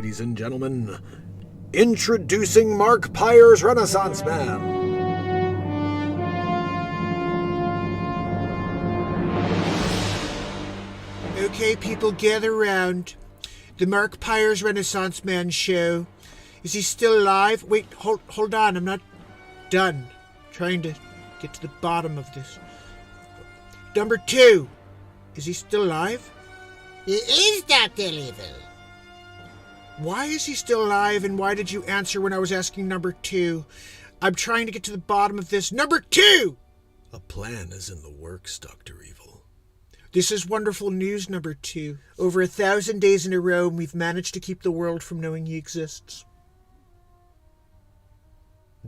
ladies and gentlemen, introducing Mark Pyre's Renaissance Man. Okay, people, gather round. The Mark Pyre's Renaissance Man show. Is he still alive? Wait, hold on, I'm not done. Trying to get to the bottom of this. Number 2. Is he still alive? He is Dr. Evil. Why is he still alive, and why did you answer when I was asking number 2? I'm trying to get to the bottom of this. Number 2! A plan is in the works, Dr. Evil. This is wonderful news, number 2. Over 1,000 days in a row, we've managed to keep the world from knowing he exists.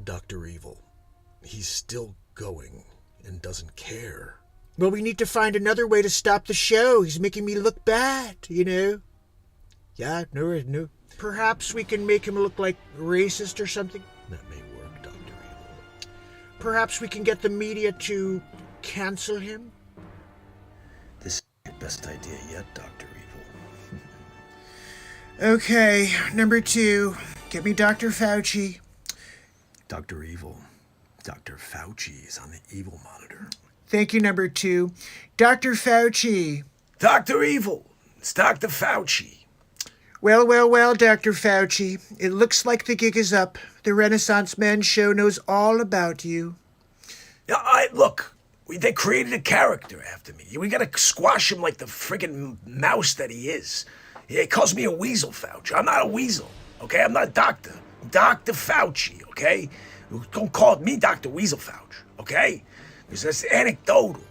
Dr. Evil, he's still going and doesn't care. Well, we need to find another way to stop the show. He's making me look bad, you know? Yeah, no. Perhaps we can make him look like racist or something? That may work, Dr. Evil. Perhaps we can get the media to cancel him? This is your best idea yet, Dr. Evil. Okay, number 2. Get me Dr. Fauci. Dr. Evil. Dr. Fauci is on the evil monitor. Thank you, number 2. Dr. Fauci. Dr. Evil. It's Dr. Fauci. Well, Dr. Fauci. It looks like the gig is up. The Renaissance Man show knows all about you. Yeah, look, they created a character after me. We gotta squash him like the friggin' mouse that he is. He calls me a weasel, Fauci. I'm not a weasel, okay? I'm not a doctor. I'm Dr. Fauci, okay? Don't call me Dr. Weasel Fauci, okay? Because that's anecdotal.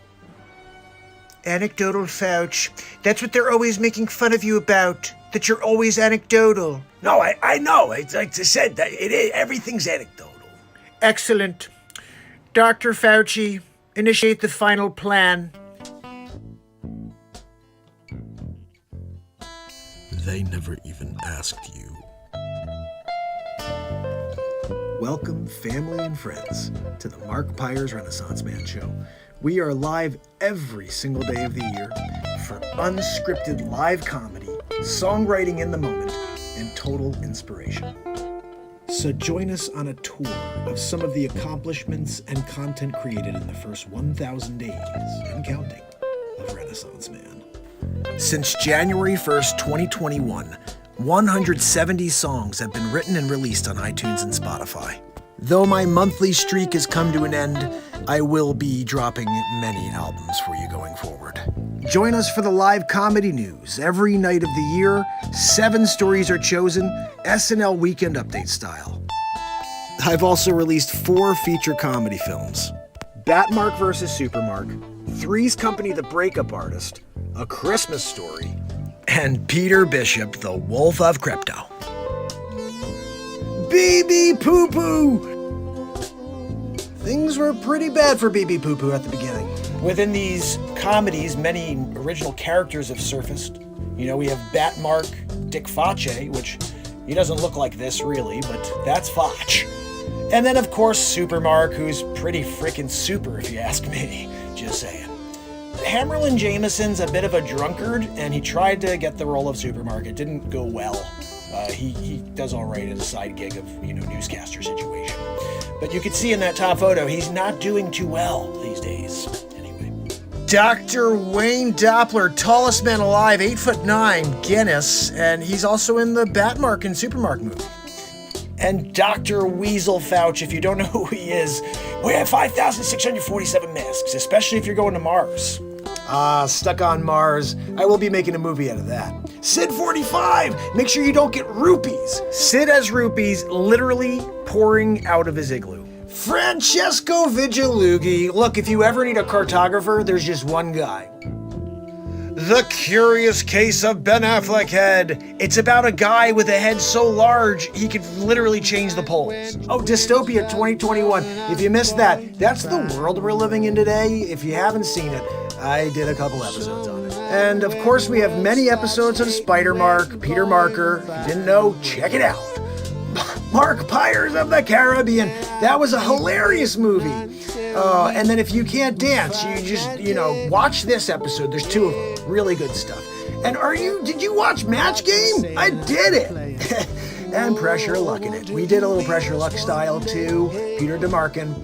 Anecdotal Fauci. That's what they're always making fun of you about. That you're always anecdotal. No, I know. Like I said, that everything's anecdotal. Excellent. Dr. Fauci, initiate the final plan. They never even asked you. Welcome, family and friends, to the Mark Pyre's Renaissance Man show. We are live every single day of the year for unscripted live comedy, songwriting in the moment, and total inspiration. So join us on a tour of some of the accomplishments and content created in the first 1,000 days and counting of Renaissance Man. Since January 1st, 2021, 170 songs have been written and released on iTunes and Spotify. Though my monthly streak has come to an end, I will be dropping many albums for you going forward. Join us for the live comedy news. Every night of the year, 7 stories are chosen, SNL Weekend update style. I've also released 4 feature comedy films. Batmark vs. Supermark, Three's Company the Breakup Artist, A Christmas Story, and Peter Bishop, the Wolf of Crypto. BB Poo Poo! Things were pretty bad for BB Poo Poo at the beginning. Within these comedies, many original characters have surfaced. You know, we have Batmark Dick Facce, which he doesn't look like this really, but that's Foch. And then, of course, Supermark, who's pretty freaking super if you ask me. Just saying. Hammerlin Jameson's a bit of a drunkard, and he tried to get the role of Supermark. It didn't go well. He does all right in a side gig of, newscaster situation. But you can see in that top photo, he's not doing too well these days. Anyway. Dr. Wayne Doppler, tallest man alive, 8'9", Guinness, and he's also in the Batmark and Supermark movie. And Dr. Weasel Fauci, if you don't know who he is, we have 5,647 masks, especially if you're going to Mars. Stuck on Mars. I will be making a movie out of that. Sid 45, make sure you don't get rupees. Sid has rupees literally pouring out of his igloo. Francesco Vigilughi. Look, if you ever need a cartographer, there's just one guy. The Curious Case of Ben Affleck Head. It's about a guy with a head so large he could literally change the poles. Oh, Dystopia 2021. If you missed that, that's the world we're living in today. If you haven't seen it, I did a couple episodes on it. And of course, we have many episodes of Spider-Mark, Peter Marker. If you didn't know, check it out. Mark Pyres of the Caribbean. That was a hilarious movie. And then if you can't dance, you just, watch this episode. There's 2 of them. Really good stuff. And did you watch Match Game? I did it. And Pressure Luck in it. We did a little Pressure Luck style too, Peter DeMarkin.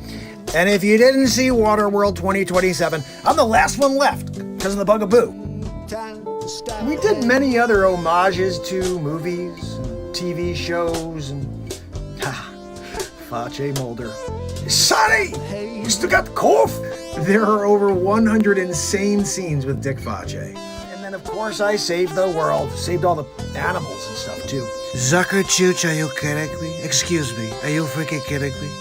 And if you didn't see Waterworld 2027, I'm the last one left because of the bugaboo. We did many other homages to movies, and TV shows, and Facce Mulder. Sonny, you still got the cough? There are over 100 insane scenes with Dick Facce. And then, of course, I saved the world. Saved all the animals and stuff, too. Zucker Chooch, are you kidding me? Excuse me, are you freaking kidding me?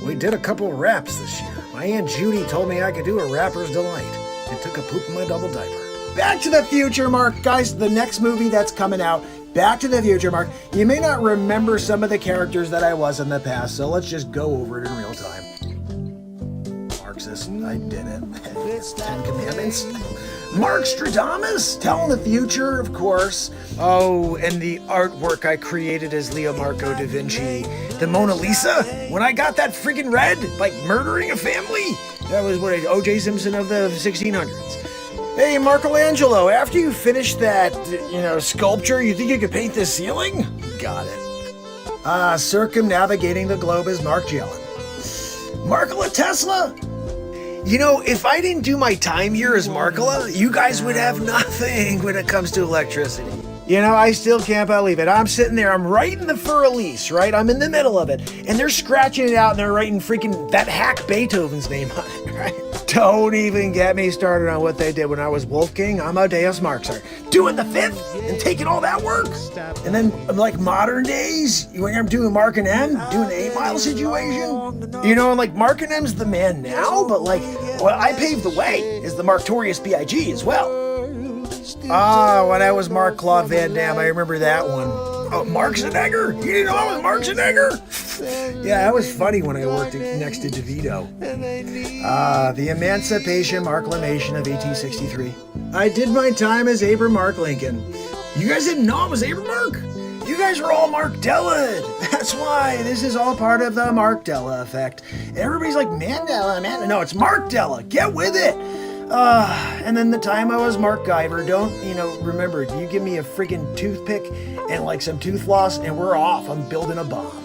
We did a couple raps this year. My Aunt Judy told me I could do a rapper's delight. And took a poop in my double diaper. Back to the Future, Mark. Guys, the next movie that's coming out, Back to the Future, Mark. You may not remember some of the characters that I was in the past, so let's just go over it in real time. Marxist, I did it. Ten Commandments. Markstradamus, telling the future, of course. Oh, and the artwork I created as Leo Marco da Vinci. The Mona Lisa, when I got that freaking red, like murdering a family. That was what O.J. Simpson of the 1600s. Hey, Michelangelo, after you finish that, sculpture, you think you could paint this ceiling? Got it. Circumnavigating the globe is Mark Jellin. Markola Tesla? If I didn't do my time here as Markola, you guys would have nothing when it comes to electricity. I still can't believe it. I'm sitting there, I'm writing the Fur Elise, right? I'm in the middle of it. And they're scratching it out and they're writing freaking that hack Beethoven's name on it, right? Don't even get me started on what they did when I was Wolfgang Amadeus Mozart. Doing the fifth and taking all that work. And then, like modern days, when I'm doing Mark and M, doing the 8 Mile situation. And like Mark and M's the man now, but like, what I paved the way is the Marktorious B.I.G. as well. When I was Mark Claude Van Damme, I remember that one. Oh, Mark Schwarzenegger? You didn't know I was Mark Schwarzenegger? Yeah, that was funny when I worked next to DeVito. The Emancipation Marklamation of 1863. I did my time as Abraham Mark Lincoln. You guys didn't know I was Abraham Mark? You guys are all Mark Della. That's why this is all part of the Mark Della effect. Everybody's like, Mandela, man. No, it's Mark Della. Get with it. And then the time I was Mark Guyver, remember, you give me a freaking toothpick and like some tooth floss and we're off. I'm building a bomb.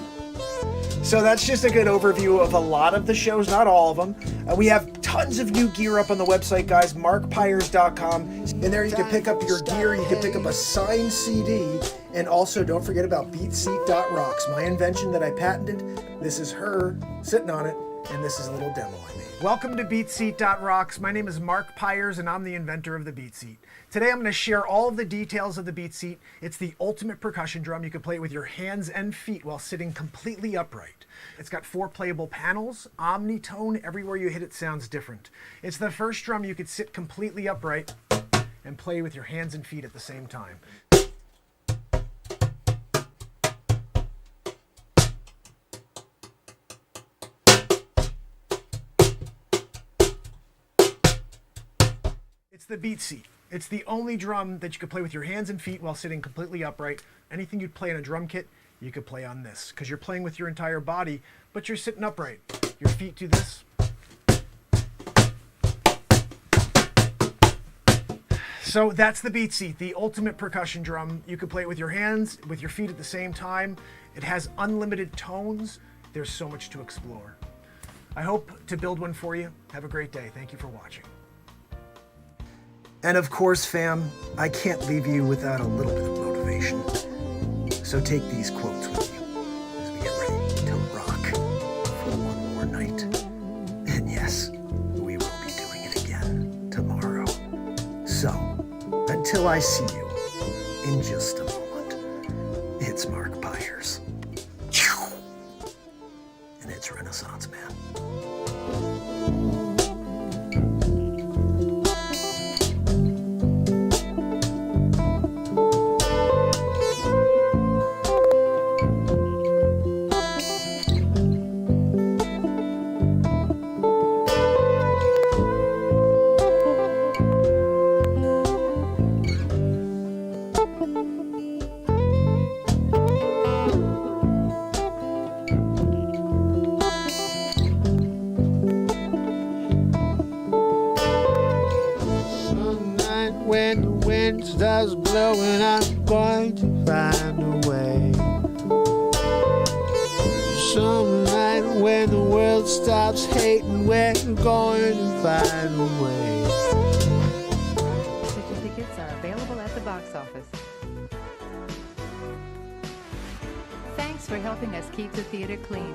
So that's just a good overview of a lot of the shows, not all of them. We have tons of new gear up on the website, guys, markpires.com. And there you can pick up your gear, you can pick up a signed CD, and also don't forget about beatseat.rocks, my invention that I patented. This is her sitting on it, and this is a little demo I made. Welcome to beatseat.rocks. My name is Mark Pires, and I'm the inventor of the Beat Seat. Today I'm going to share all of the details of the Beat Seat. It's the ultimate percussion drum. You can play it with your hands and feet while sitting completely upright. It's got 4 playable panels, omnitone. Everywhere you hit it sounds different. It's the first drum you could sit completely upright and play with your hands and feet at the same time. It's the Beat Seat. It's the only drum that you can play with your hands and feet while sitting completely upright. Anything you'd play in a drum kit, you could play on this, because you're playing with your entire body, but you're sitting upright. Your feet do this. So that's the Beat Seat, the ultimate percussion drum. You can play it with your hands, with your feet at the same time. It has unlimited tones. There's so much to explore. I hope to build one for you. Have a great day. Thank you for watching. And of course, fam, I can't leave you without a little bit of motivation. So take these quotes with you as we get ready to rock for one more night. And yes, we will be doing it again tomorrow. So, until I see you in just a moment, it's Mark Pires. And it's Renaissance Man. When the wind wind starts blowing, I'm going to find a way. Some night when the world stops hating, we're going to find a way. Picture tickets are available at the box office. Thanks for helping us keep the theater clean.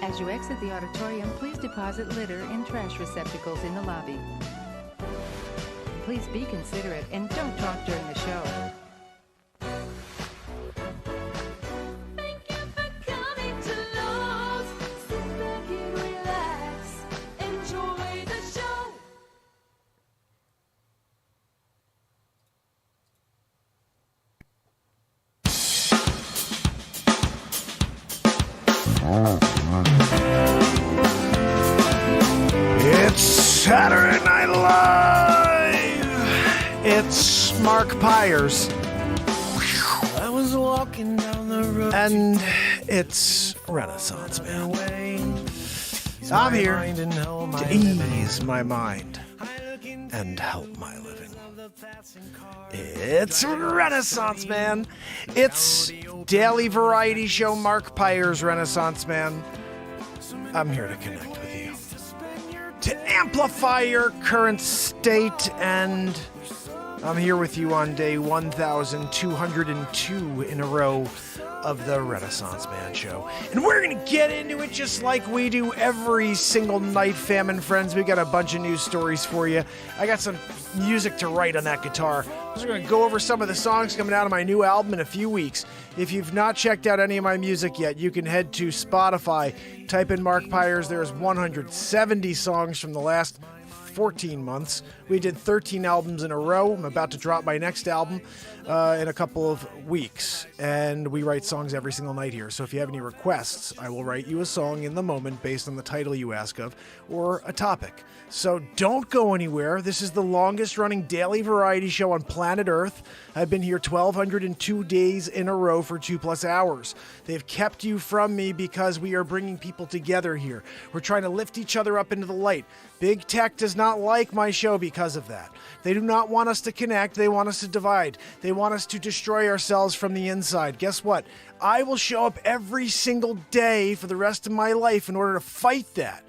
As you exit the auditorium, please deposit litter in trash receptacles in the lobby. Please be considerate and don't talk during the show. Thank you for coming to Lowe's. Sit back and relax. Enjoy the show. It's Saturday Night Live. It's Mark Pyers. I was walking down the road. And it's Renaissance Man. I'm here to ease my mind and help my living. It's Renaissance Man. It's daily variety show Mark Pyers Renaissance Man. I'm here to connect with you, to amplify your current state, and I'm here with you on day 1,202 in a row of the Renaissance Man Show. And we're going to get into it just like we do every single night, fam and friends. We got a bunch of news stories for you. I got some music to write on that guitar. So we're going to go over some of the songs coming out of my new album in a few weeks. If you've not checked out any of my music yet, you can head to Spotify, type in Mark Pyers. There's 170 songs from the last 14 months. We did 13 albums in a row. I'm about to drop my next album in a couple of weeks. And we write songs every single night here. So if you have any requests, I will write you a song in the moment based on the title you ask of or a topic. So don't go anywhere. This is the longest running daily variety show on planet Earth. I've been here 1,202 days in a row for 2+ hours. They've kept you from me because we are bringing people together here. We're trying to lift each other up into the light. Big tech does not like my show because of that. They do not want us to connect. They want us to divide. They want us to destroy ourselves from the inside. Guess what? I will show up every single day for the rest of my life in order to fight that.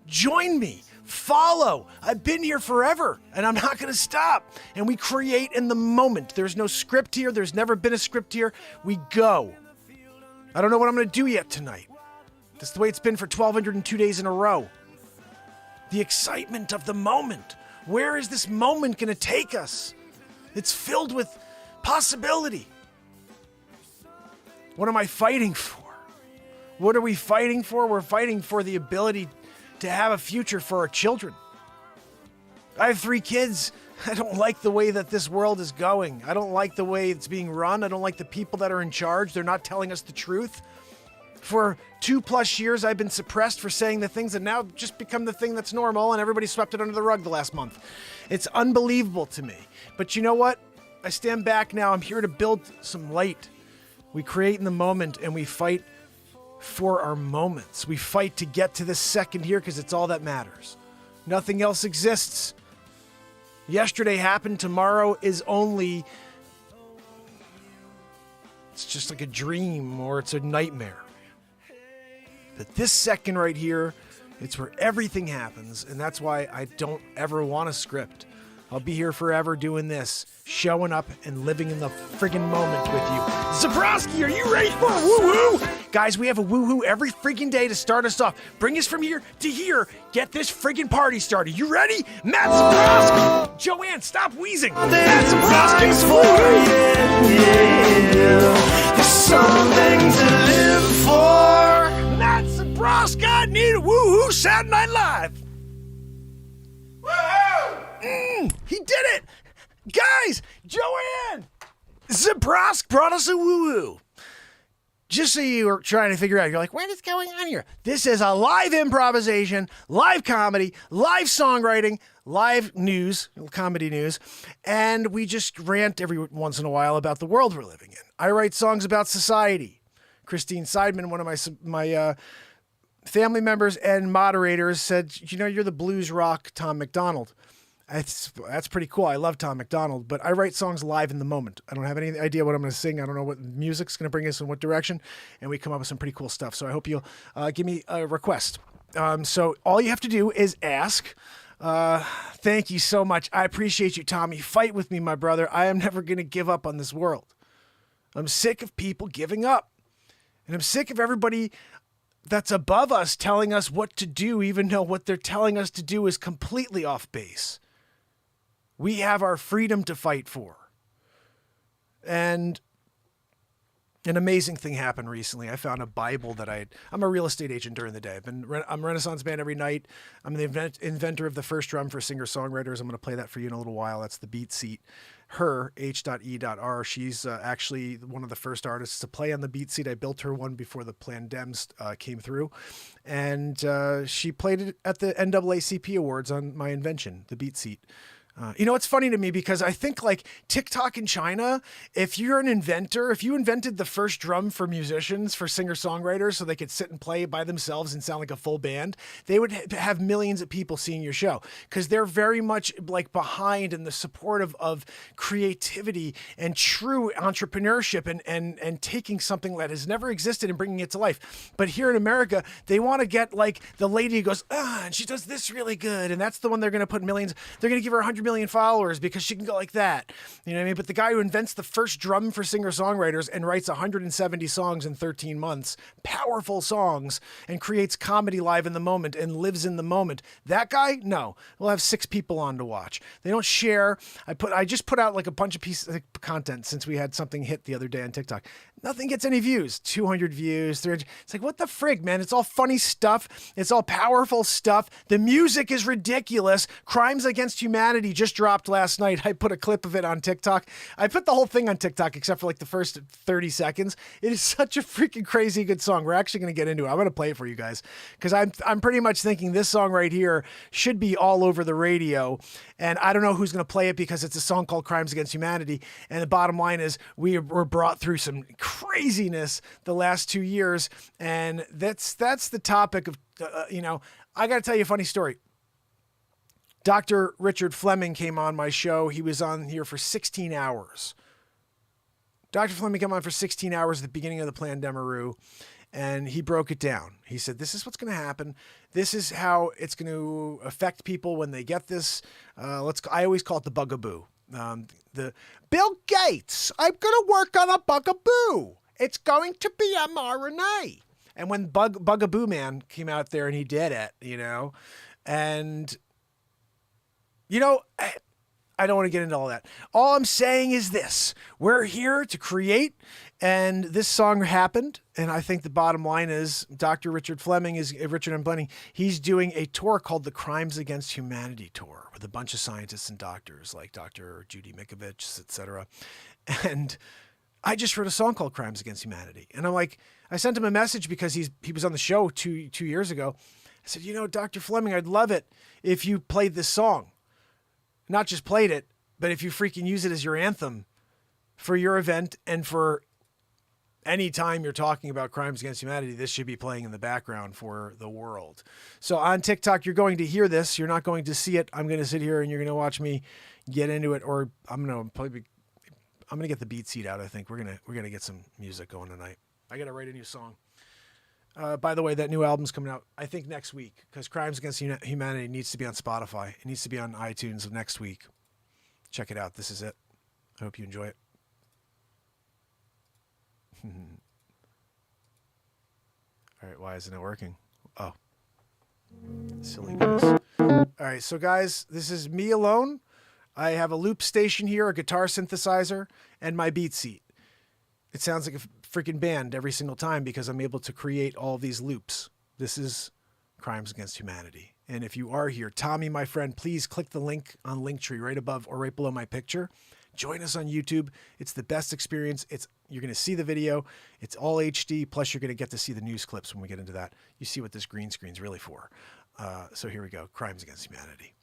Join me. Follow. I've been here forever, and I'm not going to stop. And we create in the moment. There's no script here. There's never been a script here. We go. I don't know what I'm going to do yet tonight. That's the way it's been for 1,202 days in a row. The excitement of the moment. Where is this moment going to take us? It's filled with possibility. What am I fighting for? What are we fighting for? We're fighting for the ability to have a future for our children. I have 3 kids. I don't like the way that this world is going. I don't like the way it's being run. I don't like the people that are in charge. They're not telling us the truth. For 2+ years, I've been suppressed for saying the things that now just become the thing that's normal, and everybody swept it under the rug the last month. It's unbelievable to me. But you know what? I stand back now. I'm here to build some light. We create in the moment, and we fight for our moments. We fight to get to this second here because it's all that matters. Nothing else exists. Yesterday happened. Tomorrow is only... It's just like a dream or it's a nightmare. But this second right here, it's where everything happens, and that's why I don't ever want a script. I'll be here forever doing this, showing up and living in the friggin' moment with you. Zabrowski, are you ready for a woo-woo? Guys, we have a woo-woo every friggin' day to start us off. Bring us from here to here. Get this friggin' party started. You ready? Matt Zabrowski! Joanne, stop wheezing. Matt Zabrowski's woo-woo! There's something to live for. Matt Zabrowski, I need a woo-woo Saturday Night Live. He did it! Guys, Joanne! Zabrowski brought us a woo-woo. Just so you are trying to figure out, you're like, what is going on here? This is a live improvisation, live comedy, live songwriting, live news, comedy news, and we just rant every once in a while about the world we're living in. I write songs about society. Christine Seidman, one of my family members and moderators, said, you know, you're the blues rock Tom McDonald. That's pretty cool. I love Tom McDonald, but I write songs live in the moment. I don't have any idea what I'm going to sing. I don't know what music's going to bring us in what direction, and we come up with some pretty cool stuff. So I hope you'll give me a request. So all you have to do is ask. Thank you so much. I appreciate you, Tommy. Fight with me, my brother. I am never going to give up on this world. I'm sick of people giving up, and I'm sick of everybody that's above us telling us what to do, even though what they're telling us to do is completely off base. We have our freedom to fight for. And an amazing thing happened recently. I found a Bible that I'm a real estate agent during the day. I'm Renaissance band every night. I'm the inventor of the first drum for singer-songwriters. I'm going to play that for you in a little while. That's the beat seat. Her, H.E.R. She's actually one of the first artists to play on the beat seat. I built her one before the Plandems came through. And she played it at the NAACP Awards on my invention, the beat seat. It's funny to me because I think like TikTok in China, if you're an inventor, if you invented the first drum for musicians, for singer-songwriters, so they could sit and play by themselves and sound like a full band, they would have millions of people seeing your show because they're very much like behind in the support of creativity and true entrepreneurship and taking something that has never existed and bringing it to life. But here in America, they want to get like the lady who goes, and she does this really good. And that's the one they're going to put millions. They're going to give her 100 million followers because she can go like that. You know what I mean? But the guy who invents the first drum for singer-songwriters and writes 170 songs in 13 months, powerful songs, and creates comedy live in the moment and lives in the moment. That guy, no. We'll have 6 people on to watch. They don't share. I just put out like a bunch of pieces of content since we had something hit the other day on TikTok. Nothing gets any views. 200 views, 300. It's like, what the frig, man? It's all funny stuff. It's all powerful stuff. The music is ridiculous. Crimes Against Humanity just dropped last night. I put a clip of it on TikTok. I put the whole thing on TikTok except for like the first 30 seconds. It is such a freaking crazy good song. We're actually going to get into it. I'm going to play it for you guys because I'm pretty much thinking this song right here should be all over the radio. And I don't know who's going to play it because it's a song called Crimes Against Humanity. And the bottom line is we were brought through some craziness the last 2 years. And that's the topic of, I got to tell you a funny story. Dr. Richard Fleming came on my show. He was on here for 16 hours. Dr. Fleming came on for 16 hours at the beginning of the Plandemaroo, and he broke it down. He said, this is what's going to happen. This is how it's going to affect people when they get this. I always call it the bugaboo. The Bill Gates, I'm going to work on a bugaboo. It's going to be mRNA. And when Bugaboo Man came out there and he did it, and I don't want to get into all that. All I'm saying is this. We're here to create, and this song happened, and I think the bottom line is Dr. Richard Fleming Richard M. Fleming. He's doing a tour called the Crimes Against Humanity Tour with a bunch of scientists and doctors like Dr. Judy Mikovits, etc. And I just wrote a song called Crimes Against Humanity. And I'm like, I sent him a message because he was on the show two years ago. I said, Dr. Fleming, I'd love it if you played this song. Not just played it, but if you freaking use it as your anthem for your event and for any time you're talking about crimes against humanity, this should be playing in the background for the world. So on TikTok, you're going to hear this. You're not going to see it. I'm going to sit here and you're going to watch me get into it, or I'm going to get the beat seat out. I think we're going to get some music going tonight. I got to write a new song. By the way, that new album's coming out, I think, next week, because Crimes Against Humanity needs to be on Spotify. It needs to be on iTunes of next week. Check it out. This is it. I hope you enjoy it. All right, why isn't it working? Oh. Silly goose. All right, so guys, this is me alone. I have a loop station here, a guitar synthesizer, and my beat seat. It sounds like a freaking band every single time because I'm able to create all these loops. This is Crimes Against Humanity. And if you are here, Tommy, my friend, please click the link on Linktree right above or right below my picture. Join us on YouTube. It's the best experience. You're going to see the video. It's all HD. Plus, you're going to get to see the news clips when we get into that. You see what this green screen's really for. So here we go. Crimes Against Humanity.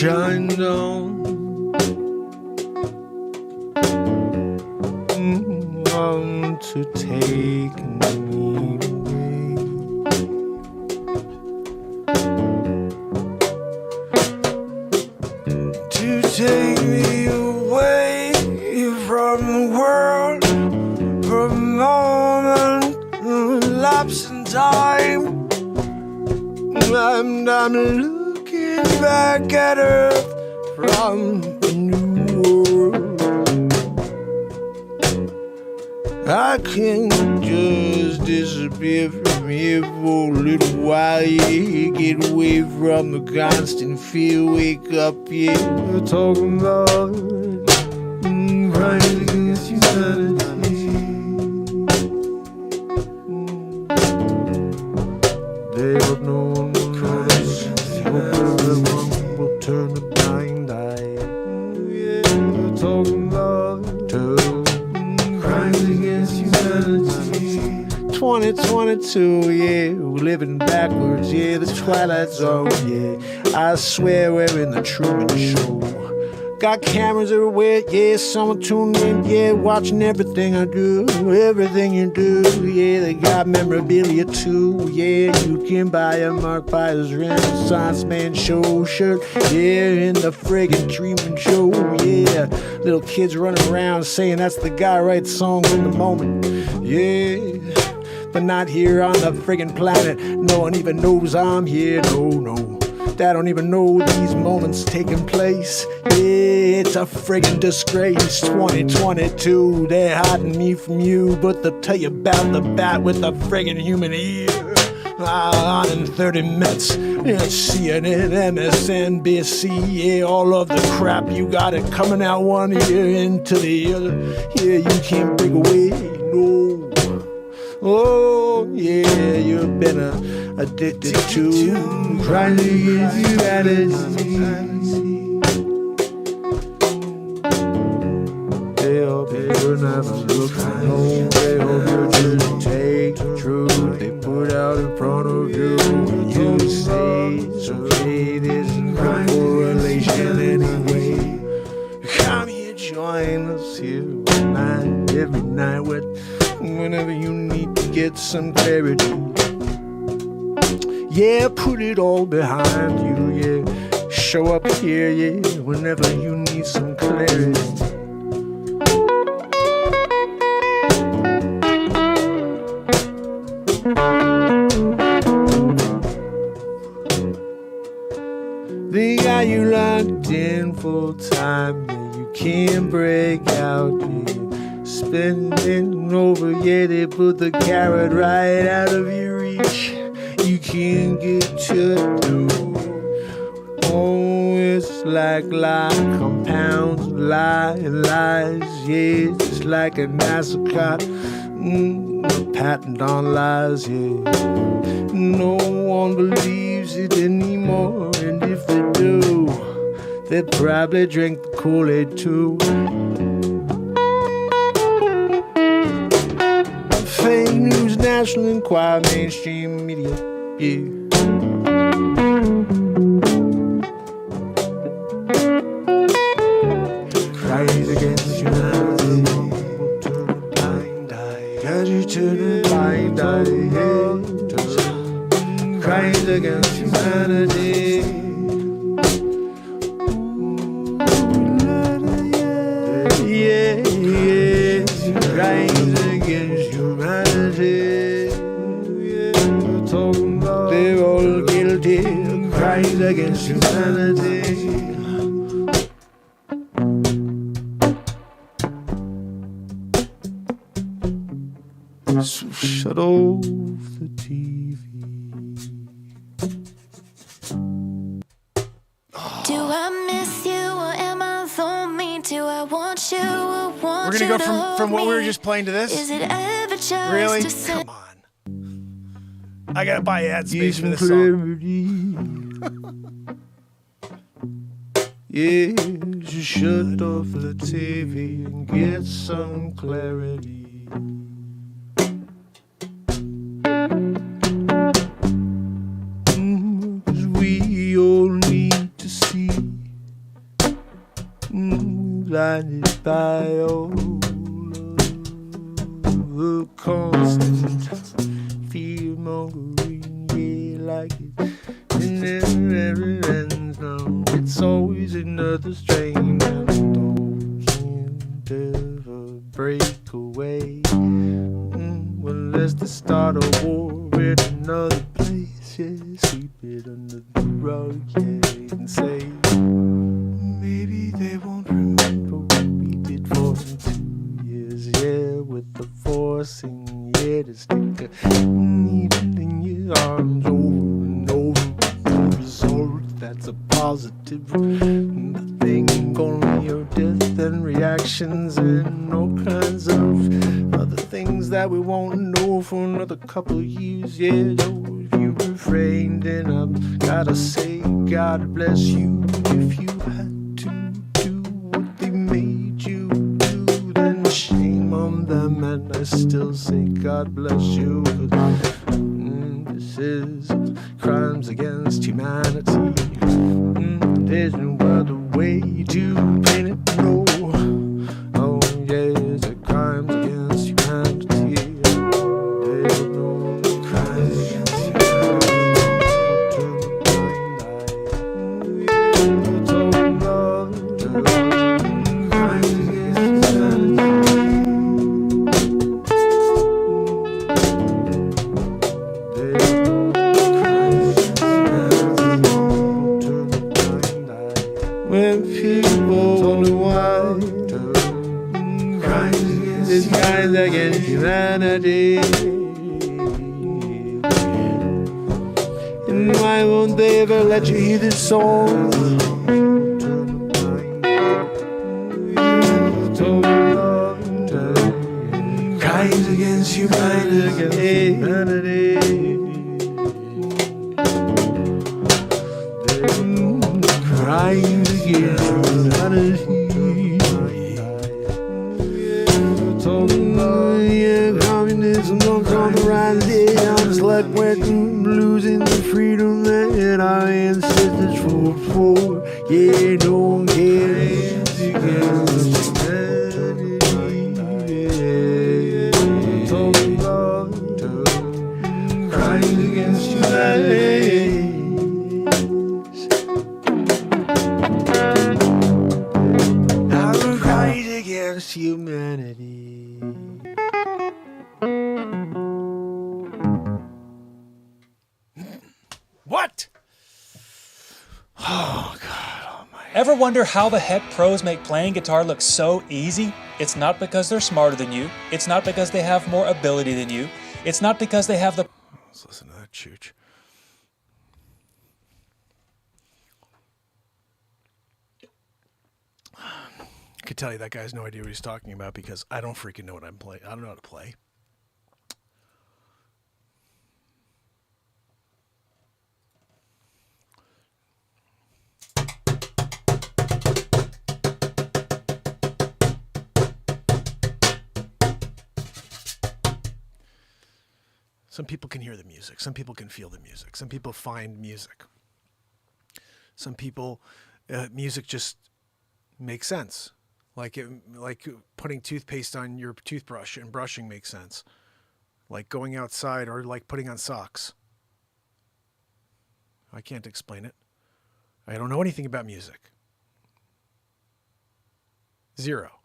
shine down. Want to take me away. To take me away from the world, from a moment, lapse in time. I'm looking back at her from a new world. I can just disappear from here for a little while, yeah. Get away from the constant fear, wake up, yeah. We're talking about crimes against humanity. They hope no one will notice. Hope everyone will turn a blind eye. Yeah, we're talking about crimes against humanity. 2022, yeah, we're living backwards, yeah, the Twilight Zone, yeah. I swear we're in the Truman Show. Got cameras everywhere, yeah, someone tuned in, yeah, watching everything I do, everything you do, yeah. They got memorabilia too, yeah. You can buy a Mark Byers Renaissance Man show shirt, yeah, in the friggin' Truman Show, yeah. Little kids running around saying that's the guy who writes songs in the moment, yeah. But not here on the friggin' planet. No one even knows I'm here, no. They don't even know these moments taking place. Yeah, it's a friggin' disgrace. 2022, they're hiding me from you, but they'll tell you about the bat with the friggin' human ear. On in 30 minutes, yeah, CNN, MSNBC, yeah, all of the crap you got it coming out one ear into the other. Yeah, you can't break away, no. Oh, yeah, you've been addicted to crimes against humanity. They hope you're never looking home. They hope you just take the truth they put out in front of you. You say it's okay, there's no correlation anyway. Come here, join us here every night, whenever you need to get some clarity. Yeah, put it all behind you, yeah. Show up here, yeah, whenever you need some clarity. They got you locked in full time, yeah, you can't break out, yeah. Spending over, yeah, they put the carrot right out of your reach. You can't get to it. Oh, it's like compounds, lies, yeah. It's like a Nascar, a patent on lies, yeah. No one believes it anymore, and if they do, they probably drink the Kool-Aid too. Fake news, National Enquirer, mainstream media, yeah. Crimes against humanity. Turn a blind eye. Got you turn a blind eye, yeah. Crimes against humanity. Yeah. Crimes against humanity. Yeah. Talking about they're all guilty of crimes against humanity. So shut off the TV. Do I miss you or am I so mean? Do I want you or want We're you gonna to go hold from what we were me? just playing to Is this. it ever just Really? to say Come on. I gotta buy ad space for this song. Yeah, just shut off the TV and get some clarity. Cause we all need to see viola, constant fear-mongering, yeah, like it never ends now. It's always another strain, and those can't ever break away. Unless they start a war in another place, yeah, sweep it under the rug, yeah, and say, maybe they won't remember what we did for them 2 years, yeah, with the forcing, yeah, to stick a needle in your arms over and over. No result, that's a positive thing. Only your death and reactions and all kinds of other things that we won't know for another couple of years. Yeah, though, if you refrain, then I've gotta say, God bless you. If you had to do what they made you do, then shame on them, and I still say, God bless you. 'Cause, this is crimes against humanity. There's no other way to paint it, no. Oh, yeah, it's a crimes against humanity. There's no crimes against humanity. Turn a blind eye. It's all love. Crimes against humanity. There's no crimes against humanity. Turn a blind eye. When people wonder why this crimes against humanity, and why won't they ever let you hear this song? Crimes against humanity. Crimes against humanity. Yeah, communism comes on the rise. Yeah, I'm just like we're losing the freedom that our ancestors fought for. Yeah, no one cares against humanity. Yeah, crimes against humanity. Humanity. What? Oh, God almighty. Ever wonder how the heck pros make playing guitar look so easy? It's not because they're smarter than you. It's not because they have more ability than you. It's not because they have the... Let's listen to that chooch. I could tell you that guy has no idea what he's talking about because I don't freaking know what I'm playing. I don't know how to play. Some people can hear the music. Some people can feel the music. Some people find music. Some people, music just makes sense. Like putting toothpaste on your toothbrush and brushing makes sense. Like going outside or like putting on socks. I can't explain it. I don't know anything about music. Zero.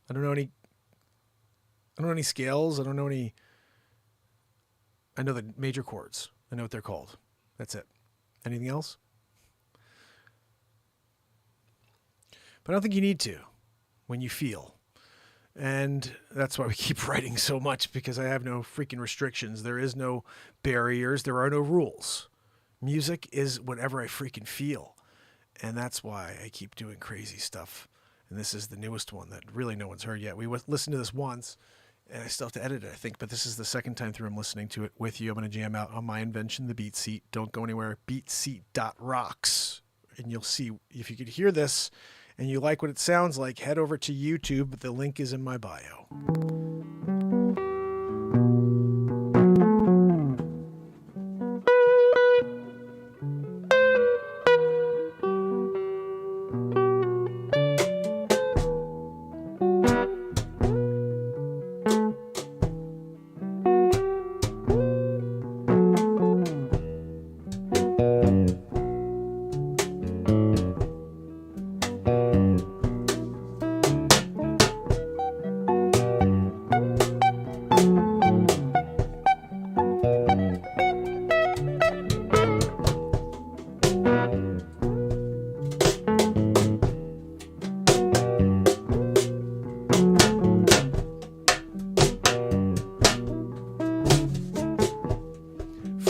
I don't know any scales. I don't know any. I know the major chords. I know what they're called. That's it. Anything else? But I don't think you need to when you feel. And that's why we keep writing so much, because I have no freaking restrictions. There is no barriers. There are no rules. Music is whatever I freaking feel. And that's why I keep doing crazy stuff. And this is the newest one that really no one's heard yet. We listened to this once, and I still have to edit it, I think. But this is the second time through I'm listening to it with you. I'm going to jam out on my invention, the Beat Seat. Don't go anywhere. Beatseat.rocks. And you'll see, if you could hear this and you like what it sounds like, head over to YouTube. The link is in my bio.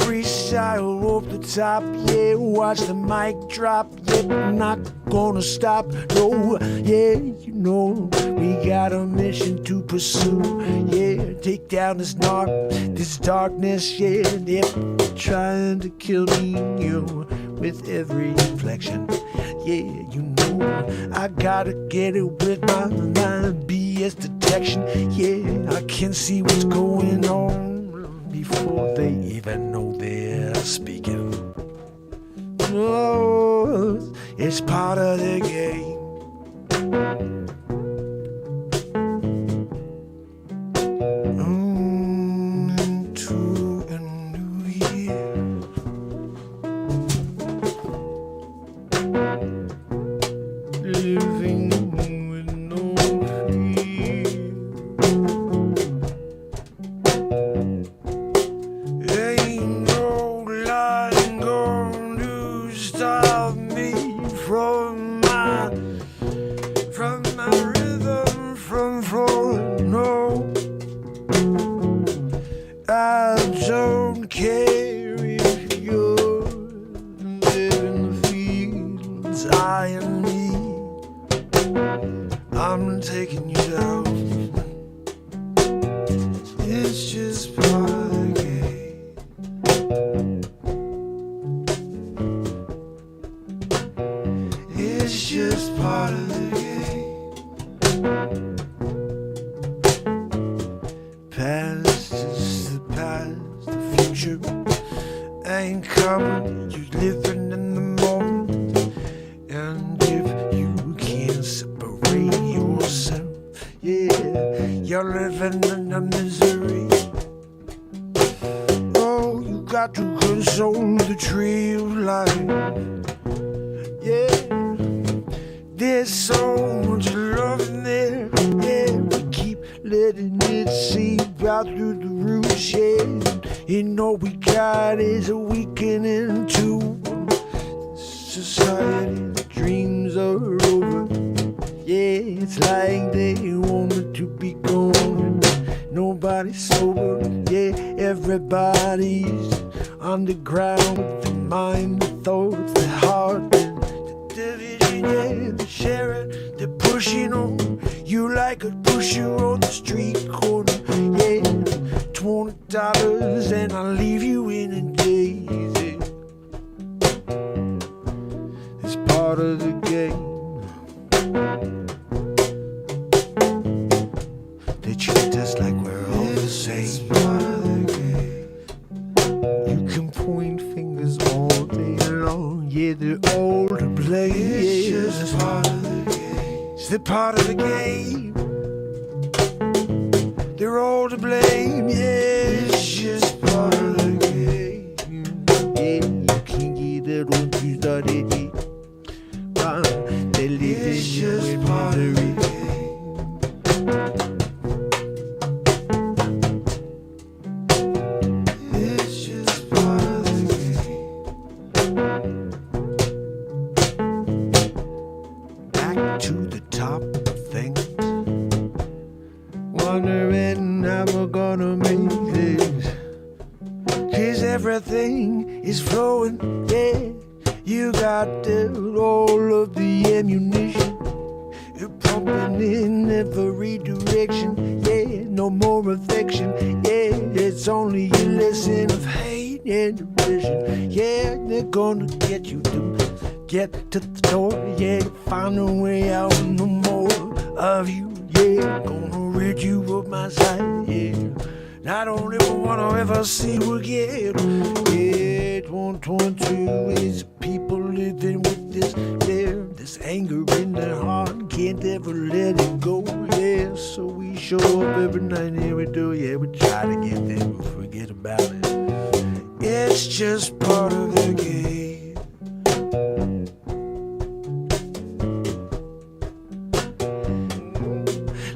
freestyle off the top, yeah. Watch the mic drop, yeah. Not gonna stop, no, yeah. You know we got a mission to pursue, yeah. Take down this darkness, yeah. Yep, trying to kill me, you with every inflection, yeah. You know I gotta get it with my mind, BS detection, yeah. I can see what's going on before they even know they're speaking. Oh, it's part of the game. Into a new year. Living with no fear. Ain't no line gonna stop me from my rhythm, from flowing. No, I don't care if you're living the fields, I and me. I'm taking you down. It's just part of the game. It's just part of the game. Past is the past, the future ain't coming. You're living in the moment, and if you can't separate yourself, yeah, you're living in the misery. Oh, you got to console the tree of life, yeah. There's so much love in there, yeah. We keep letting it seep out through the roots, yeah. And all we got is a weekend into society. The dreams are over, yeah. It's like they want it to be gone. Nobody's sober, yeah. Everybody's underground with the mind, the thoughts, the heart, the division, yeah. They share it, they're pushing on you like a pusher on the street corner, yeah. $20 and I'll leave you in a daze. It's part of the game. They treat us like we're all the same. It's part of the game. You can point fingers all day long, yeah, they're all to blame. It's just part of the game. It's the part of the game. They're all to blame, yeah. It's just part of the game. Yeah, you can't get that once you started it. They live in just part of the game. It's just part of the game. Back to the top of things. Wondering how we're gonna make this. 'Cause everything is flowing, yeah. You got all of the ammunition. You're pumping in every direction, yeah. No more affection, yeah. It's only a lesson of hate and division, yeah. They're gonna get you to get to the door, yeah. Find a way out, no more of you, yeah. Gonna rid you of my sight, yeah. I don't ever wanna ever see you again. Yeah, 122 is people living with this fear, this anger in their heart, can't ever let it go. Yeah, so we show up every night, yeah we do. Yeah, we try to get there, but forget about it. It's just part of the game.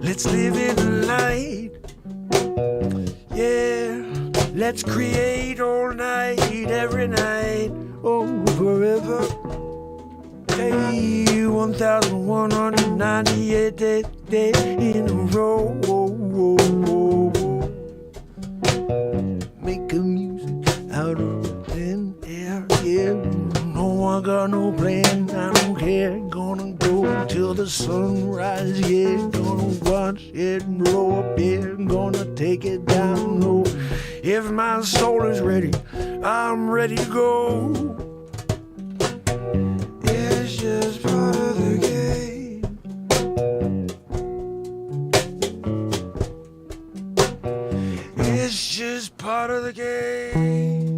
Let's live in the light. Yeah, let's create all night, every night, oh, forever. Hey, 1,198 days in a row. Make a music out of I got no plan, I don't care. Gonna go till the sunrise, yeah. Gonna watch it blow up, yeah. Gonna take it down low. If my soul is ready, I'm ready to go. It's just part of the game. It's just part of the game.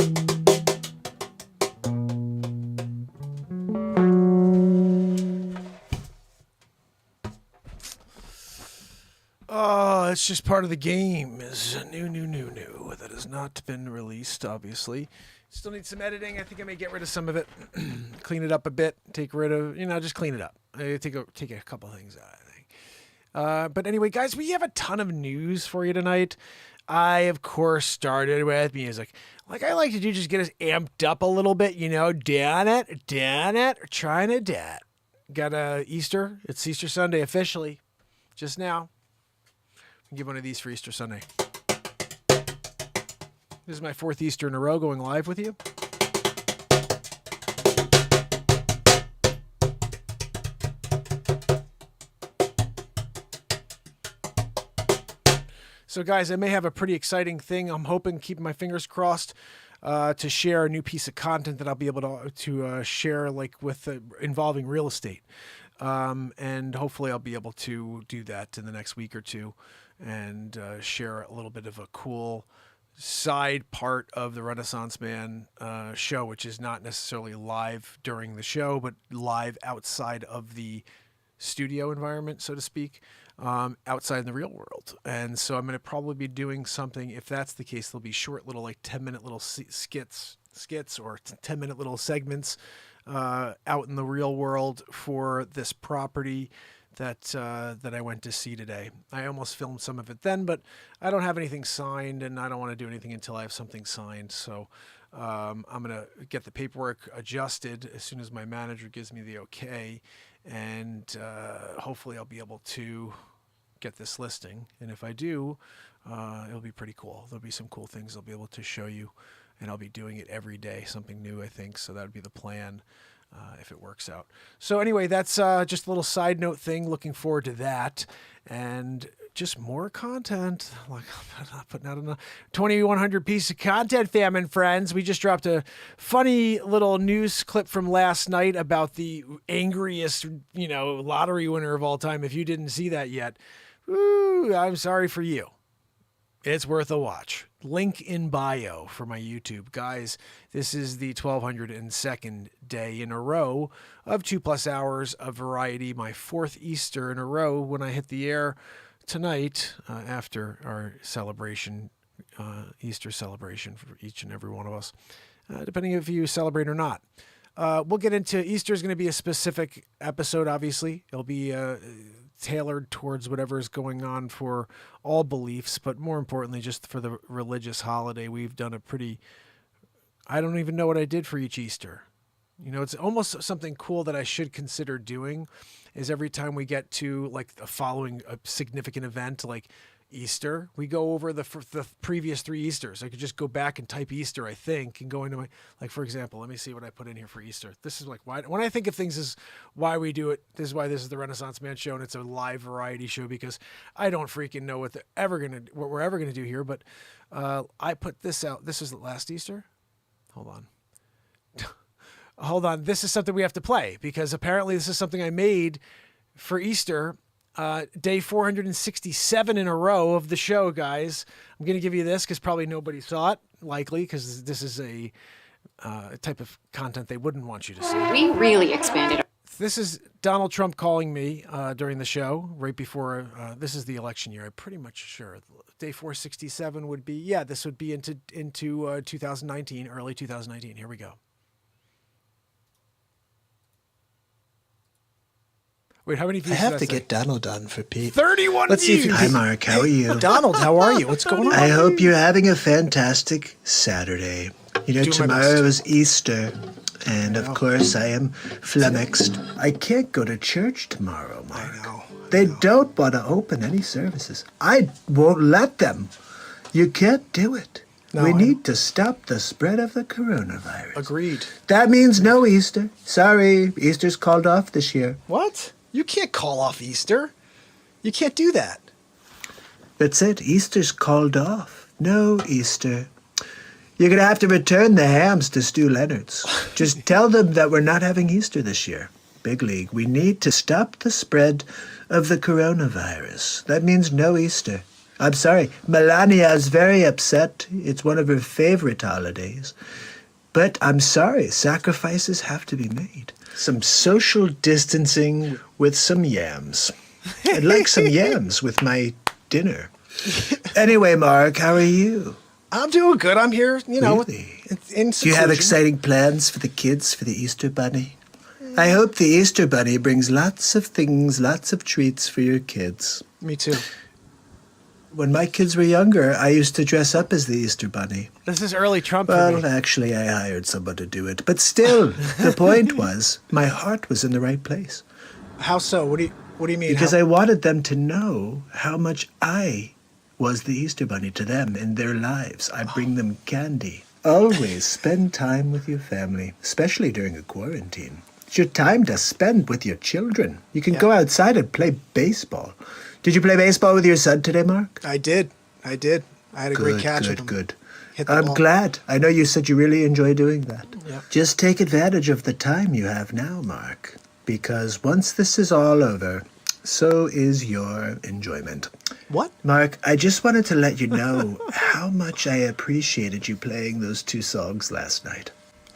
Oh, it's just part of the game. Is new. That has not been released, obviously. Still need some editing. I think I may get rid of some of it, clean it up a bit, take rid of, just clean it up. Take a couple things out, I think. But anyway, guys, we have a ton of news for you tonight. I, of course, started with music. Like I like to do, just get us amped up a little bit, down it, trying to dat. Got Easter. It's Easter Sunday officially, just now. I'll give one of these for Easter Sunday. This is my 4th Easter in a row going live with you. So guys, I may have a pretty exciting thing. I'm hoping, keeping my fingers crossed, to share a new piece of content that I'll be able to share, like with involving real estate. And hopefully I'll be able to do that in the next week or two and share a little bit of a cool side part of the Renaissance Man show, which is not necessarily live during the show, but live outside of the studio environment, so to speak, outside in the real world. And so I'm going to probably be doing something. If that's the case, there'll be short little, like 10-minute little skits or 10-minute little segments out in the real world for this property that I went to see today. I almost filmed some of it then, but I don't have anything signed, and I don't want to do anything until I have something signed. So I'm going to get the paperwork adjusted as soon as my manager gives me the okay, and hopefully I'll be able to get this listing. And if I do, it'll be pretty cool. There'll be some cool things I'll be able to show you, and I'll be doing it every day, something new, I think. So that would be the plan. If it works out. So anyway, that's just a little side note thing. Looking forward to that, and just more content. Like I'm not putting out a 2,100 piece of content, fam and friends. We just dropped a funny little news clip from last night about the angriest, lottery winner of all time. If you didn't see that yet, I'm sorry for you. It's worth a watch. Link in bio for my YouTube. Guys, this is the 1,202nd day in a row of 2+ hours of variety. My 4th Easter in a row when I hit the air tonight after our celebration, Easter celebration for each and every one of us, depending if you celebrate or not. We'll get into Easter is going to be a specific episode, obviously. It'll be tailored towards whatever is going on for all beliefs, but more importantly, just for the religious holiday. We've done I don't even know what I did for each Easter. It's almost something cool that I should consider doing is every time we get to like following a significant event, like Easter, we go over the previous 3 Easters. I could just go back and type Easter, I think, and go into my, like, for example, let me see what I put in here for Easter. This is like why, when I think of things is why we do it. This is why this is the Renaissance Man show, and it's a live variety show, because I don't freaking know what we're ever gonna do here. But I put this out. This is last Easter. Hold on. This is something we have to play, because apparently this is something I made for Easter. Day 467 in a row of the show, guys. I'm going to give you this because probably nobody saw it, likely, because this is a type of content they wouldn't want you to see. We really expanded. This is Donald Trump calling me during the show, right before, this is the election year. I'm pretty much sure. Day 467 would be, this would be into 2019, early 2019. Here we go. Wait, how many views? I have to get Donald on for Pete. 31 Let's views. See if Hi, Mark. How are you? Donald, how are you? What's going on? I hope you're having a fantastic Saturday. Tomorrow is Easter, and of course I am flummoxed. I can't go to church tomorrow, Mark. I know. They don't want to open any services. I won't let them. You can't do it. No, we I- need to stop the spread of the coronavirus. Agreed. That means no Easter. Sorry, Easter's called off this year. What? You can't call off Easter. You can't do that. That's it. Easter's called off. No Easter. You're going to have to return the hams to Stu Leonard's. Just tell them that we're not having Easter this year. Big League, we need to stop the spread of the coronavirus. That means no Easter. I'm sorry, Melania's very upset. It's one of her favorite holidays. But I'm sorry, sacrifices have to be made. Some social distancing with some yams. I'd like some yams with my dinner. Anyway, Mark, how are you? I'm doing good. I'm here, Really? in Do you have seclusion. exciting plans for the kids for the Easter Bunny? I hope the Easter Bunny brings lots of things, lots of treats for your kids. Me too. When my kids were younger, I used to dress up as the Easter Bunny. This is early Trump for Well, me. actually, I hired someone to do it. But still, the point was, my heart was in the right place. How so? What do you mean? Because How- I wanted them to know how much I was the Easter Bunny to them in their lives. I bring them candy. Always spend time with your family, especially during a quarantine. It's your time to spend with your children. You can go outside and play baseball. Did you play baseball with your son today, Mark? I did. I had a great catch with him. Good. Hit the I'm ball. glad. I know you said you really enjoy doing that. Yeah. Just take advantage of the time you have now, Mark, because once this is all over, so is your enjoyment. What? Mark, I just wanted to let you know how much I appreciated you playing those two songs last night.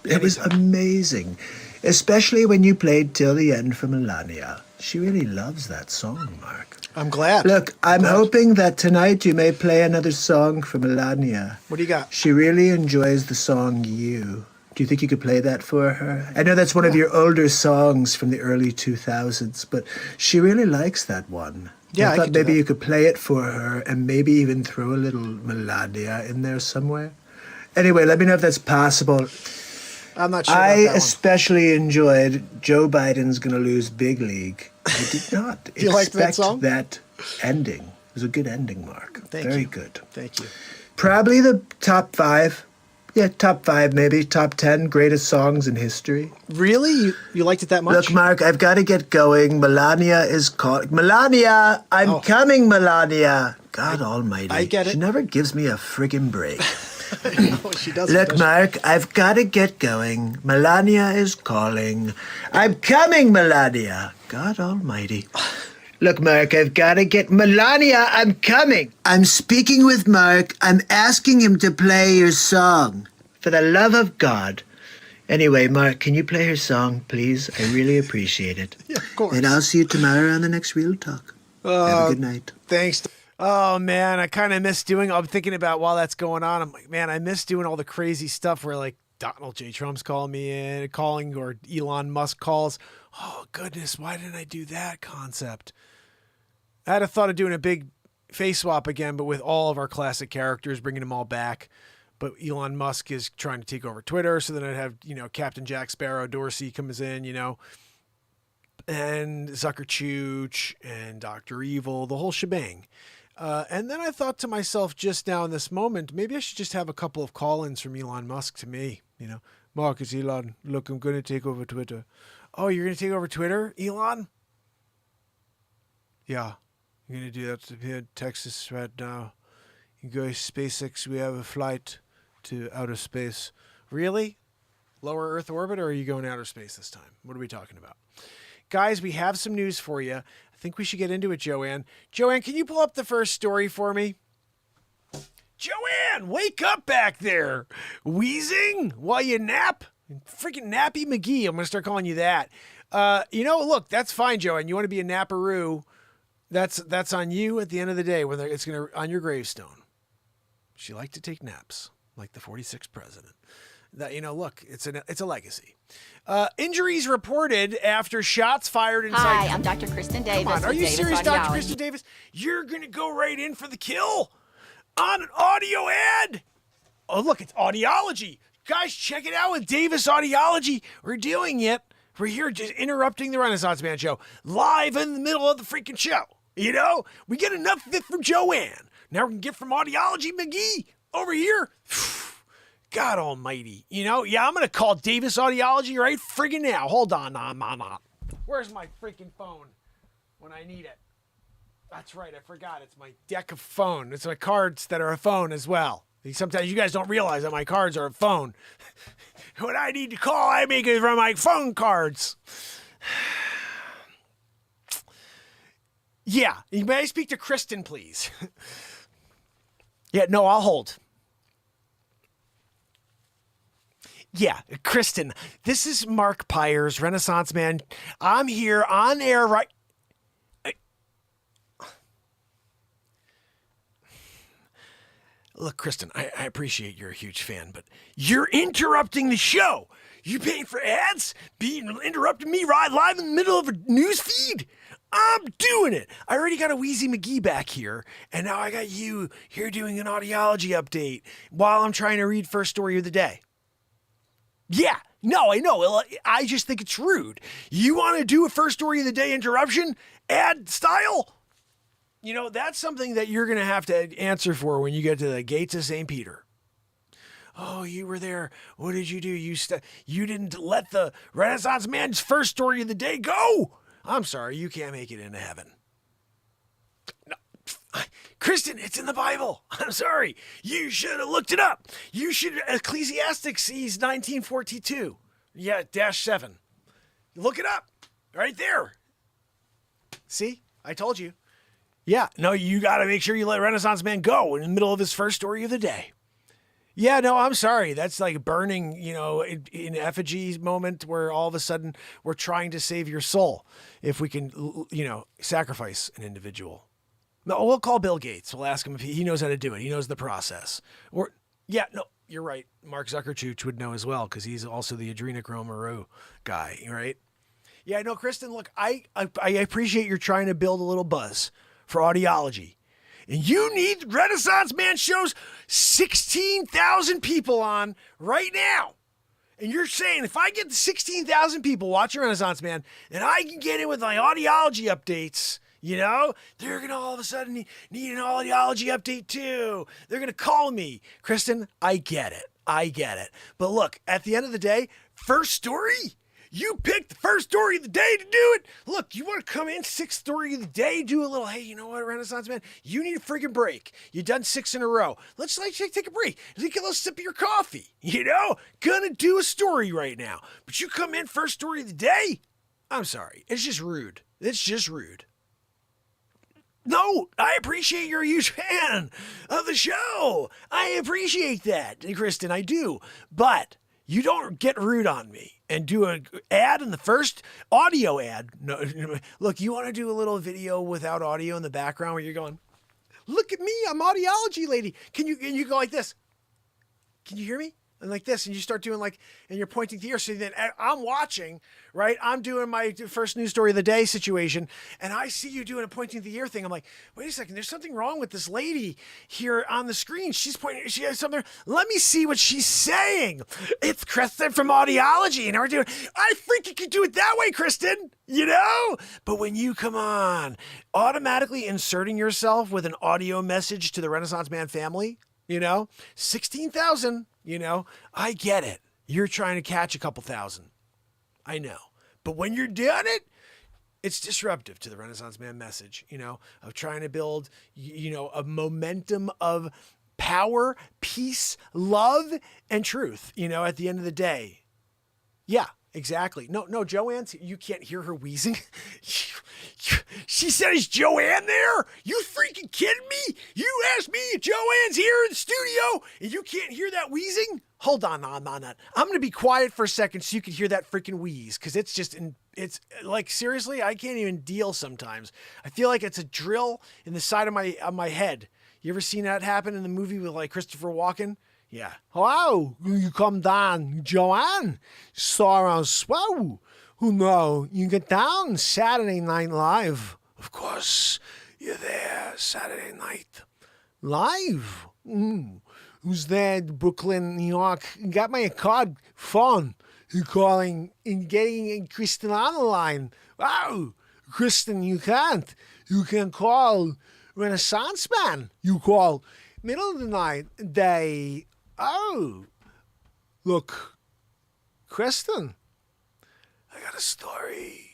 It was amazing, especially when you played Till the End for Melania. She really loves that song, Mark. I'm glad. Look, I'm hoping that tonight you may play another song for Melania. What do you got? She really enjoys the song You. Do you think you could play that for her? I know that's one of your older songs from the early 2000s, but she really likes that one. Yeah, I I thought could do maybe that. you could play it for her and maybe even throw a little Melania in there somewhere. Anyway, let me know if that's possible. I'm not sure I about that especially enjoyed Joe Biden's Gonna Lose Big League. I did not You liked that expect song? that ending. It was a good ending, Mark. Thank Very you. good. one. Thank you. Probably the top 5. Yeah, top 5 maybe. Top 10 greatest songs in history. Really? You liked it that much? Look, Mark, I've got to get going. Melania is calling. Melania! I'm coming, Melania! God almighty. I get it. She never gives me a friggin' break. No, she doesn't. Look, does she? Mark, I've got to get going. Melania is calling. I'm coming, Melania. God almighty. Look, Mark, I've got to get... Melania, I'm coming. I'm speaking with Mark. I'm asking him to play your song. For the love of God. Anyway, Mark, can you play her song, please? I really appreciate it. Yeah, of course. And I'll see you tomorrow on the next Real Talk. Have a good night. Thanks. Oh man, I kind of miss doing. I'm thinking about while that's going on. I'm like, man, I miss doing all the crazy stuff where like Donald J. Trump's calling me in, or Elon Musk calls. Oh goodness, why didn't I do that concept? I had a thought of doing a big face swap again, but with all of our classic characters, bringing them all back. But Elon Musk is trying to take over Twitter, so then I'd have Captain Jack Sparrow, Dorsey comes in, and Zucker Chooch and Dr. Evil, the whole shebang. And then I thought to myself just now in this moment, maybe I should just have a couple of call-ins from Elon Musk to me. Mark, it's Elon. Look, I'm going to take over Twitter. Oh, you're going to take over Twitter, Elon? Yeah, I'm going to do that here in Texas right now. You go SpaceX, we have a flight to outer space. Really? Lower Earth orbit, or are you going outer space this time? What are we talking about? Guys, we have some news for you. I think we should get into it, Joanne. Joanne, can you pull up the first story for me? Joanne, wake up back there. Wheezing while you nap? Freaking Nappy McGee. I'm going to start calling you that. Look, that's fine, Joanne. You want to be a napperoo. That's on you at the end of the day, whether it's going to on your gravestone. She liked to take naps, like the 46th president. That look, it's a legacy. Injuries reported after shots fired inside. Hi, I'm Dr. Kristen Davis. Come on, are with you Davis serious, Dr. Audiology. Kristen Davis? You're gonna go right in for the kill on an audio ad? Oh, look, it's audiology. Guys, check it out with Davis Audiology. We're doing it. We're here just interrupting the Renaissance Man show live in the middle of the freaking show. We get enough of it from Joanne. Now we can get from Audiology McGee. over here. God almighty. You know, yeah, I'm going to call Davis Audiology right friggin' now. Hold on. Nah. Where's my freaking phone when I need it? That's right. I forgot. It's my deck of phone. It's my cards that are a phone as well. Sometimes you guys don't realize that my cards are a phone. When I need to call, I make it from my phone cards. Yeah. May I speak to Kristen, please? Yeah, no, I'll hold. Yeah, Kristen, this is Mark Pyers, Renaissance Man. I'm here on air right... Look, Kristen, I appreciate you're a huge fan, but you're interrupting the show. You paying for ads? Interrupting me right live in the middle of a news feed? I'm doing it. I already got a Wheezy McGee back here, and now I got you here doing an audiology update while I'm trying to read first story of the day. Yeah, no, I know. Well, I just think it's rude. You want to do a first story of the day interruption? Ad style? You know, that's something that you're going to have to answer for when you get to the gates of St. Peter. Oh, you were there. What did you do? You didn't let the Renaissance Man's first story of the day go. I'm sorry, you can't make it into heaven. No. Kristen, it's in the Bible. I'm sorry. You should have looked it up. You should, Ecclesiastes 1942. Yeah, -7. Look it up. Right there. See? I told you. Yeah, no, you got to make sure you let Renaissance Man go in the middle of his first story of the day. Yeah, no, I'm sorry. That's like burning, in effigy moment where all of a sudden we're trying to save your soul. If we can, sacrifice an individual. No, we'll call Bill Gates. We'll ask him if he knows how to do it. He knows the process. You're right. Mark Zuckerberg would know as well because he's also the adrenochrome Moreau guy, right? Yeah, no, Kristen, look, I appreciate you're trying to build a little buzz for audiology. And you need Renaissance Man shows 16,000 people on right now. And you're saying if I get 16,000 people watching Renaissance Man and I can get in with my audiology updates, they're going to all of a sudden need an audiology update too. They're going to call me. Kristen, I get it. But look, at the end of the day, first story? You picked the first story of the day to do it. Look, you want to come in, sixth story of the day, do a little, hey, you know what, Renaissance Man? You need a freaking break. You've done 6 in a row. Let's take a break. Take a little sip of your coffee. Gonna do a story right now. But you come in first story of the day? I'm sorry. It's just rude. No, I appreciate you're a huge fan of the show. I appreciate that, Kristen, I do. But you don't get rude on me and do an ad in the first audio ad. No, look, you want to do a little video without audio in the background where you're going, look at me, I'm audiology lady. Can you go like this? Can you hear me? And like this, and you start doing and you're pointing to the ear. So then I'm watching, right? I'm doing my first news story of the day situation, and I see you doing a pointing to the ear thing. I'm like, wait a second, there's something wrong with this lady here on the screen. She's pointing, she has something. Let me see what she's saying. It's Kristen from Audiology, and I freaking could do it that way, Kristen, But when you come on, automatically inserting yourself with an audio message to the Renaissance Man family, 16,000. I get it. You're trying to catch a couple thousand. I know. But when you're doing it, it's disruptive to the Renaissance Man message, of trying to build, a momentum of power, peace, love, and truth, at the end of the day. Yeah, exactly. No, Joanne's, you can't hear her wheezing. She said, is Joanne there? You freaking kidding me? You asked me if Joanne's here in the studio and you can't hear that wheezing? Hold on. I'm going to be quiet for a second so you can hear that freaking wheeze. Cause it's like, seriously, I can't even deal sometimes. I feel like it's a drill in the side of my head. You ever seen that happen in the movie with Christopher Walken? Yeah. Hello, you come down, Joanne. Sarah Swow. Who know you get down Saturday Night Live. Of course, you're there Saturday night live. Who's there? Brooklyn, New York. Got my card phone. You calling and getting Kristen on the line. Wow, Kristen, you can't. You can call Renaissance Man. You call middle of the night, day. Oh, look, Kristen, I got a story.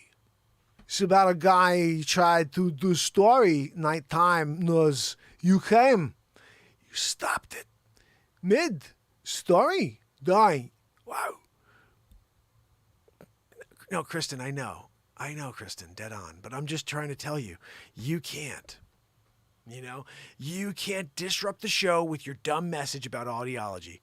It's about a guy who tried to do story nighttime. Knows you came, you stopped it mid story. Die. Wow. No, Kristen, I know, Kristen, dead on. But I'm just trying to tell you, you can't. You know, you can't disrupt the show with your dumb message about audiology.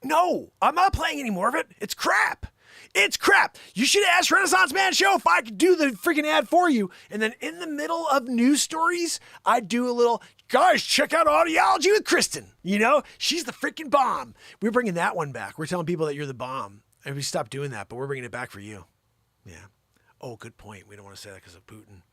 No, I'm not playing any more of it. It's crap. It's crap. You should ask Renaissance Man Show if I could do the freaking ad for you. And then in the middle of news stories, I'd do a little, guys, check out Audiology with Kristen. You know, she's the freaking bomb. We're bringing that one back. We're telling people that you're the bomb. And we stopped doing that, but we're bringing it back for you. Yeah. Oh, good point. We don't want to say that because of Putin.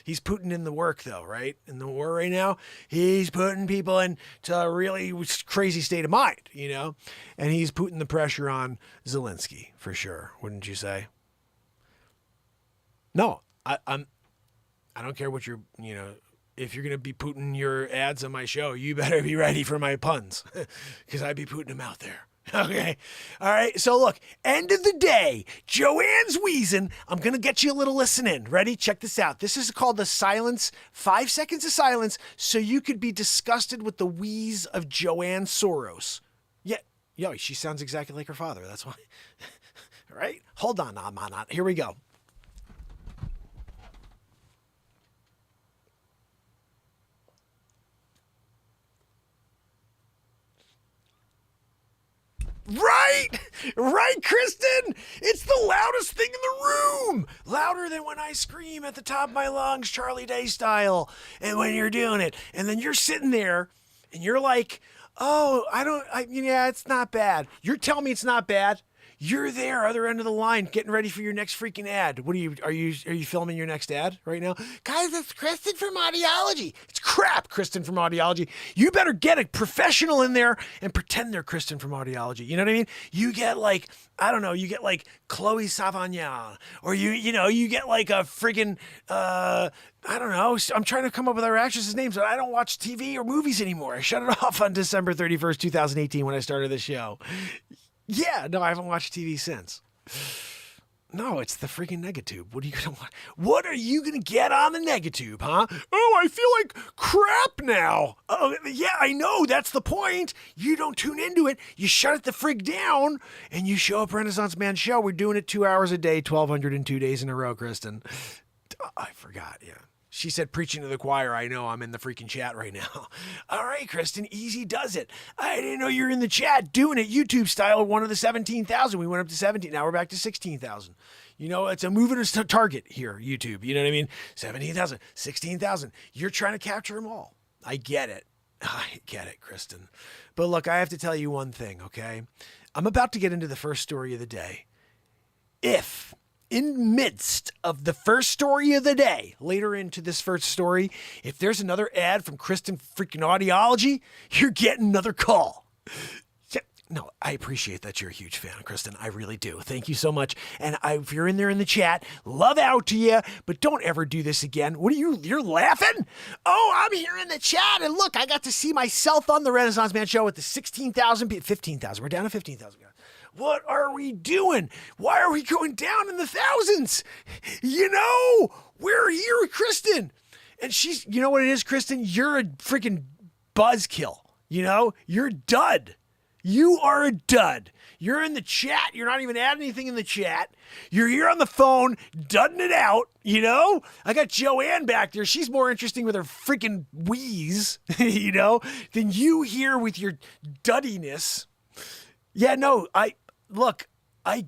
He's putting in the work, though, right? In the war right now, he's putting people into a really crazy state of mind, you know? And he's putting the pressure on Zelensky, for sure, wouldn't you say? No, I don't care what you're, you know, if you're going to be putting your ads on my show, you better be ready for my puns, because I'd be putting them out there. Okay. All right. So look, end of the day, Joanne's wheezing. I'm going to get you a little listen in. Ready? Check this out. This is called the silence, 5 seconds of silence. So you could be disgusted with the wheeze of Joanne Soros. Yeah. Yo, she sounds exactly like her father. That's why. All right. Hold on. Here we go. Right, Kristen? It's the loudest thing in the room. Louder than when I scream at the top of my lungs, Charlie Day style. And when you're doing it. And then you're sitting there and you're like, oh, yeah, it's not bad. You're telling me it's not bad? You're there, other end of the line, getting ready for your next freaking ad. What are you filming your next ad right now? Guys, it's Kristen from Audiology. It's crap, Kristen from Audiology. You better get a professional in there and pretend they're Kristen from Audiology. You know what I mean? You get like, I don't know, you get like Chloe Savagnin, or you get like a friggin', I don't know. I'm trying to come up with our actresses' names, but I don't watch TV or movies anymore. I shut it off on December 31st, 2018 when I started the show. Yeah, no, I haven't watched TV since. No, it's the freaking Negatube. What are you gonna watch? What are you gonna get on the Negatube, huh? Oh, I feel like crap now. Oh, yeah, I know. That's the point. You don't tune into it. You shut it the frig down, and you show up Renaissance Man Show. We're doing it 2 hours a day, 1,202 days in a row, Kristen. I forgot. Yeah. She said, preaching to the choir. I know, I'm in the freaking chat right now. All right, Kristen, easy does it. I didn't know you were in the chat doing it YouTube style, one of the 17,000. We went up to 17. Now we're back to 16,000. You know, it's a moving target here, YouTube. You know what I mean? 17,000, 16,000. You're trying to capture them all. I get it. I get it, Kristen. But look, I have to tell you one thing, okay? I'm about to get into the first story of the day. If in midst of the first story of the day, later into this first story, if there's another ad from Kristen freaking Audiology, you're getting another call. No, I appreciate that you're a huge fan, Kristen. I really do. Thank you so much. And if you're in there in the chat, love out to you, but don't ever do this again. What are you're laughing? Oh, I'm here in the chat, and look, I got to see myself on the Renaissance Man Show with the 16,000, 15,000. We're down to 15,000 guys. What are we doing? Why are we going down in the thousands? You know, we're here with Kristen. And she's, you know what it is, Kristen? You're a freaking buzzkill. You know, you're a dud. You are a dud. You're in the chat. You're not even adding anything in the chat. You're here on the phone, dudding it out, you know? I got Joanne back there. She's more interesting with her freaking wheeze, you know, than you here with your duddiness. Yeah, no, I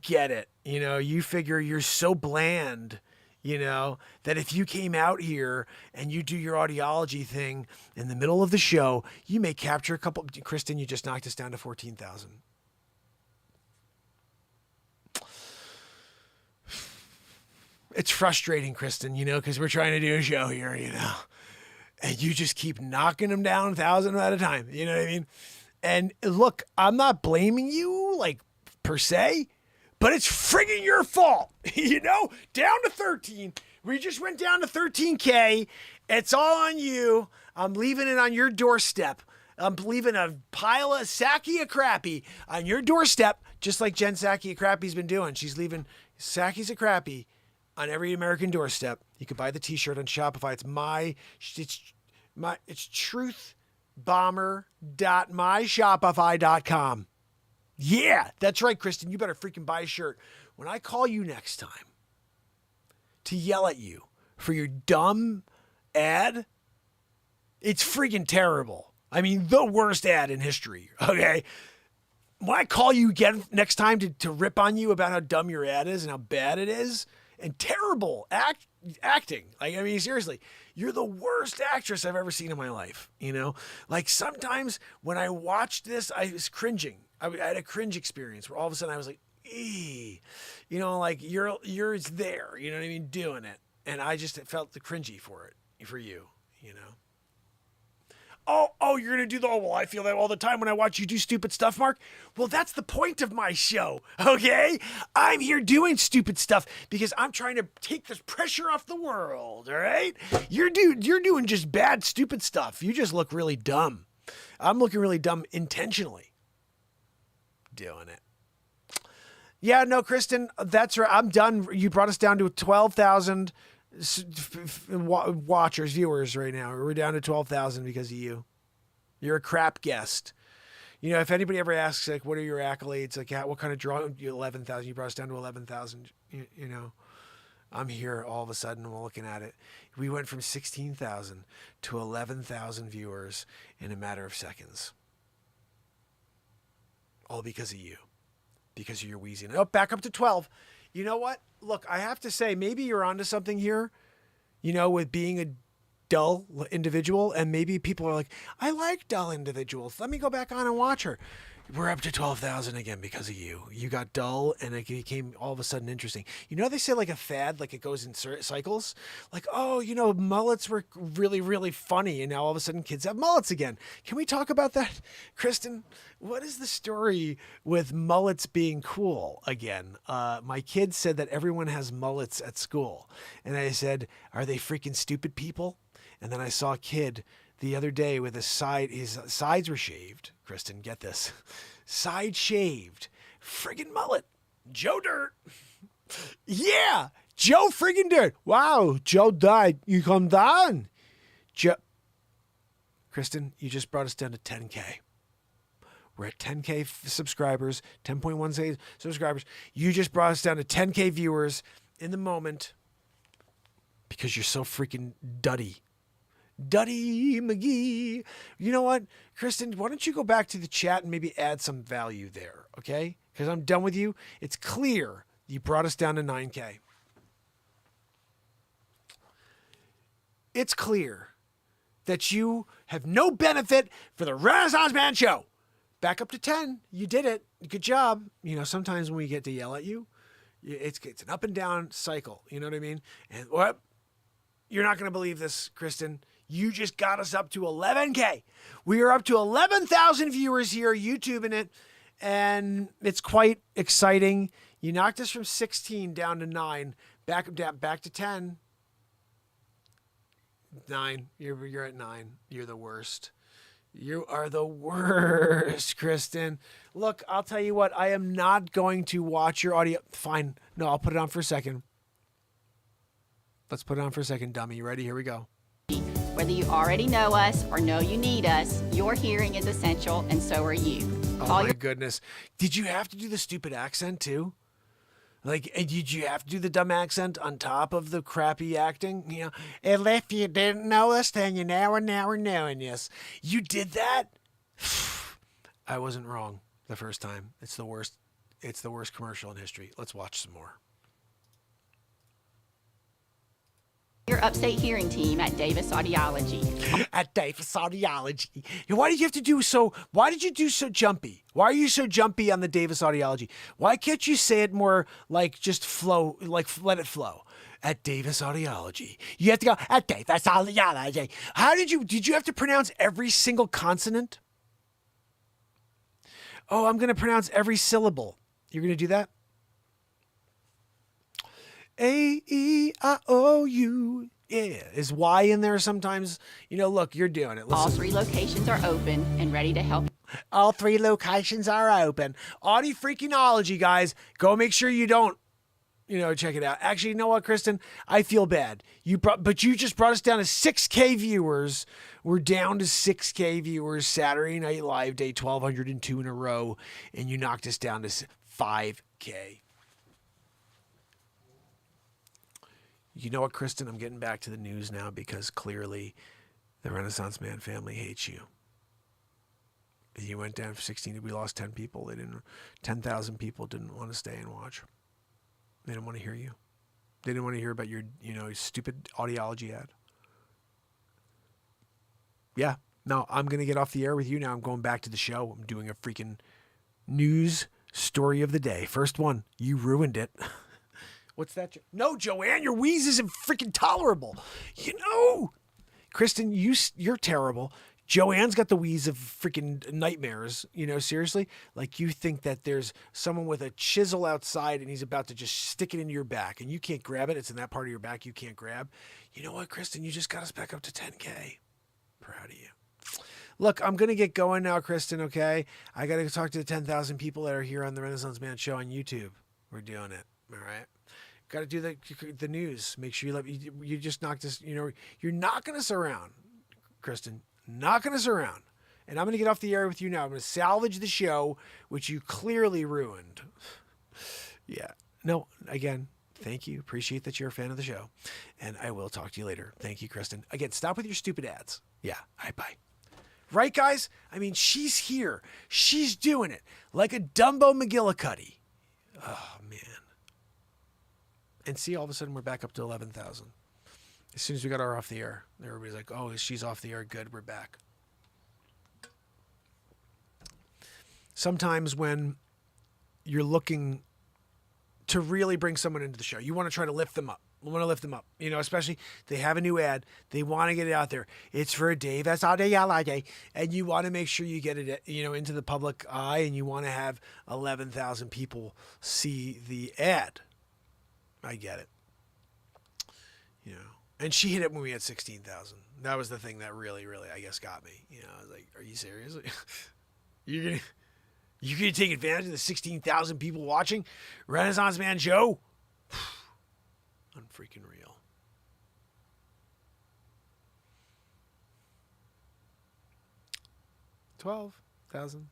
get it. You know, you figure you're so bland, you know, that if you came out here and you do your audiology thing in the middle of the show, you may capture a couple. Kristen, you just knocked us down to 14,000. It's frustrating, Kristen, you know, because we're trying to do a show here, you know, and you just keep knocking them down 1,000 at a time. You know what I mean? And look, I'm not blaming you, like, per se, but it's friggin' your fault, you know? Down to 13. We just went down to 13K. It's all on you. I'm leaving it on your doorstep. I'm leaving a pile of Saki of Crappy on your doorstep, just like Jen Saki of Crappy's been doing. She's leaving Saki's of Crappy on every American doorstep. You can buy the t-shirt on Shopify. It's truthbomber.myshopify.com. Yeah, that's right, Kristen. You better freaking buy a shirt. When I call you next time to yell at you for your dumb ad, it's freaking terrible. I mean, the worst ad in history, okay? When I call you again next time to rip on you about how dumb your ad is and how bad it is and terrible acting. Like, I mean, seriously, you're the worst actress I've ever seen in my life, you know? Like, sometimes when I watched this, I was cringing. I had a cringe experience where all of a sudden I was like, you know, like you're there, you know what I mean, doing it. And I just felt the cringy for you, you know? Oh, you're going to do well, I feel that all the time when I watch you do stupid stuff, Mark. Well, that's the point of my show, okay? I'm here doing stupid stuff because I'm trying to take this pressure off the world, all right? You're doing just bad, stupid stuff. You just look really dumb. I'm looking really dumb intentionally. Doing it. Yeah, no, Kristen, that's right. I'm done. You brought us down to 12,000 viewers right now. We're down to 12,000 because of you. You're a crap guest. You know, if anybody ever asks, like, what are your accolades? Like, what kind of draw? 11,000. You brought us down to 11,000. You know, I'm here all of a sudden. We're looking at it. We went from 16,000 to 11,000 viewers in a matter of seconds. All because of you. Because of your wheezing. Oh, back up to 12. You know what? Look, I have to say, maybe you're onto something here, you know, with being a dull individual. And maybe people are like, I like dull individuals. Let me go back on and watch her. We're up to 12,000 again because of you. You got dull and it became all of a sudden interesting. You know, they say like a fad, like it goes in cycles. Like, oh, you know, mullets were really, really funny. And now all of a sudden kids have mullets again. Can we talk about that? Kristen, what is the story with mullets being cool again? My kids said that everyone has mullets at school. And I said, are they freaking stupid people? And then I saw a kid the other day with his sides were shaved. Kristen, get this. Side shaved. Friggin' mullet. Joe Dirt. Yeah. Joe friggin' Dirt. Wow. Joe died. You come down. Kristen, you just brought us down to 10K. We're at 10K subscribers, 10.1 subscribers. You just brought us down to 10K viewers in the moment because you're so freaking duddy. Duddy McGee. You know what, Kristen, why don't you go back to the chat and maybe add some value there, okay? Because I'm done with you. It's clear you brought us down to 9K. It's clear that you have no benefit for the Renaissance Man show. Back up to 10. You did it. Good job. You know, sometimes when we get to yell at you, it's an up and down cycle. You know what I mean? And what? You're not going to believe this, Kristen. You just got us up to 11K. We are up to 11,000 viewers here, YouTubing it, and it's quite exciting. You knocked us from 16 down to 9, back to 10. 9. You're at 9. You're the worst. You are the worst, Kristen. Look, I'll tell you what. I am not going to watch your audio. Fine. No, I'll put it on for a second. Let's put it on for a second, dummy. You ready? Here we go. Whether you already know us or know you need us, your hearing is essential, and so are you. Oh, my goodness. Did you have to do the stupid accent, too? Like, did you have to do the dumb accent on top of the crappy acting? You know, and if you didn't know us, then you now are knowing us. You did that? I wasn't wrong the first time. It's the worst. It's the worst commercial in history. Let's watch some more. Your upstate hearing team at Davis Audiology. At Davis Audiology. Why did you have to do so? Why did you do so jumpy? Why are you so jumpy on the Davis Audiology? Why can't you say it more like just flow, like let it flow? At Davis Audiology. You have to go at Davis Audiology. How did you have to pronounce every single consonant? Oh, I'm going to pronounce every syllable. You're going to do that? A-E-I-O-U. Is Y in there sometimes? Look, you're doing it. All Listen. 3 locations are open and ready to help. All 3 locations are open. Audi Freakinology, guys. Go make sure you don't, check it out. Actually, you know what, Kristen? I feel bad. But you just brought us down to 6K viewers. We're down to 6K viewers. Saturday Night Live, day 1,202 in a row. And you knocked us down to 5K. You know what, Kristen? I'm getting back to the news now because clearly the Renaissance Man family hates you. You went down for 16. We lost 10 people. 10,000 people didn't want to stay and watch. They didn't want to hear you. They didn't want to hear about your, stupid audiology ad. Yeah. No, I'm going to get off the air with you now. I'm going back to the show. I'm doing a freaking news story of the day. First one. You ruined it. What's that? No, Joanne, your wheeze isn't freaking tolerable. Kristen, you're terrible. Joanne's got the wheeze of freaking nightmares, seriously. Like you think that there's someone with a chisel outside and he's about to just stick it into your back and you can't grab it. It's in that part of your back you can't grab. You know what, Kristen? You just got us back up to 10K. Proud of you. Look, I'm going to get going now, Kristen, okay? I got to talk to the 10,000 people that are here on the Renaissance Man show on YouTube. We're doing it, all right? Got to do the news. Make sure you just knocked us, you're knocking us around, Kristen. Knocking us around. And I'm going to get off the air with you now. I'm going to salvage the show, which you clearly ruined. Yeah. No, again, thank you. Appreciate that you're a fan of the show. And I will talk to you later. Thank you, Kristen. Again, stop with your stupid ads. Yeah. All right, bye. Right, guys? I mean, she's here. She's doing it. Like a Dumbo McGillicuddy. Oh, man. And see, all of a sudden, we're back up to 11,000. As soon as we got her off the air, everybody's like, oh, she's off the air. Good, we're back. Sometimes when you're looking to really bring someone into the show, you want to try to lift them up. You want to lift them up. Especially they have a new ad. They want to get it out there. It's for Dave S.A.D.L.I.J. And you want to make sure you get it, into the public eye, and you want to have 11,000 people see the ad. I get it. And she hit it when we had 16,000. That was the thing that really, really, I guess, got me. I was like, are you serious? You're gonna take advantage of the 16,000 people watching Renaissance Man show? Unfreaking real. $12,000.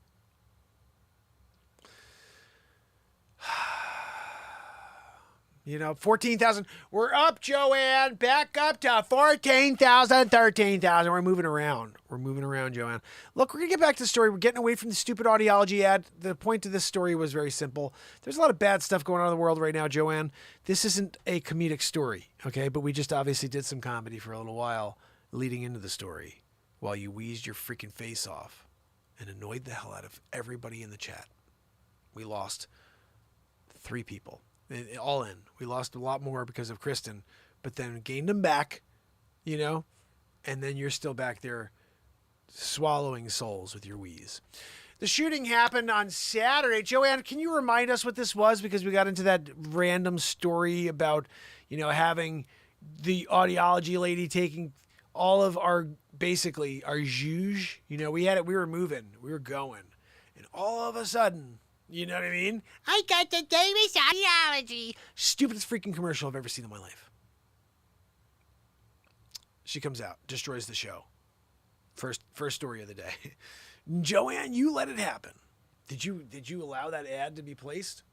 You know, 14,000. We're up, Joanne. Back up to 14,000, 13,000. We're moving around. We're moving around, Joanne. Look, we're going to get back to the story. We're getting away from the stupid audiology ad. The point of this story was very simple. There's a lot of bad stuff going on in the world right now, Joanne. This isn't a comedic story, okay? But we just obviously did some comedy for a little while leading into the story while you wheezed your freaking face off and annoyed the hell out of everybody in the chat. We lost 3 people. All in. We lost a lot more because of Kristen, but then gained them back, you know, and then you're still back there swallowing souls with your wheeze. The shooting happened on Saturday. Joanne, can you remind us what this was? Because we got into that random story about, you know, having the audiology lady taking all of our, basically our juge. You know, we had it, we were moving, we were going, and all of a sudden, you know what I mean? I got the Davis audiology. Stupidest freaking commercial I've ever seen in my life. She comes out, destroys the show. First story of the day. Joanne, you let it happen. Did you allow that ad to be placed?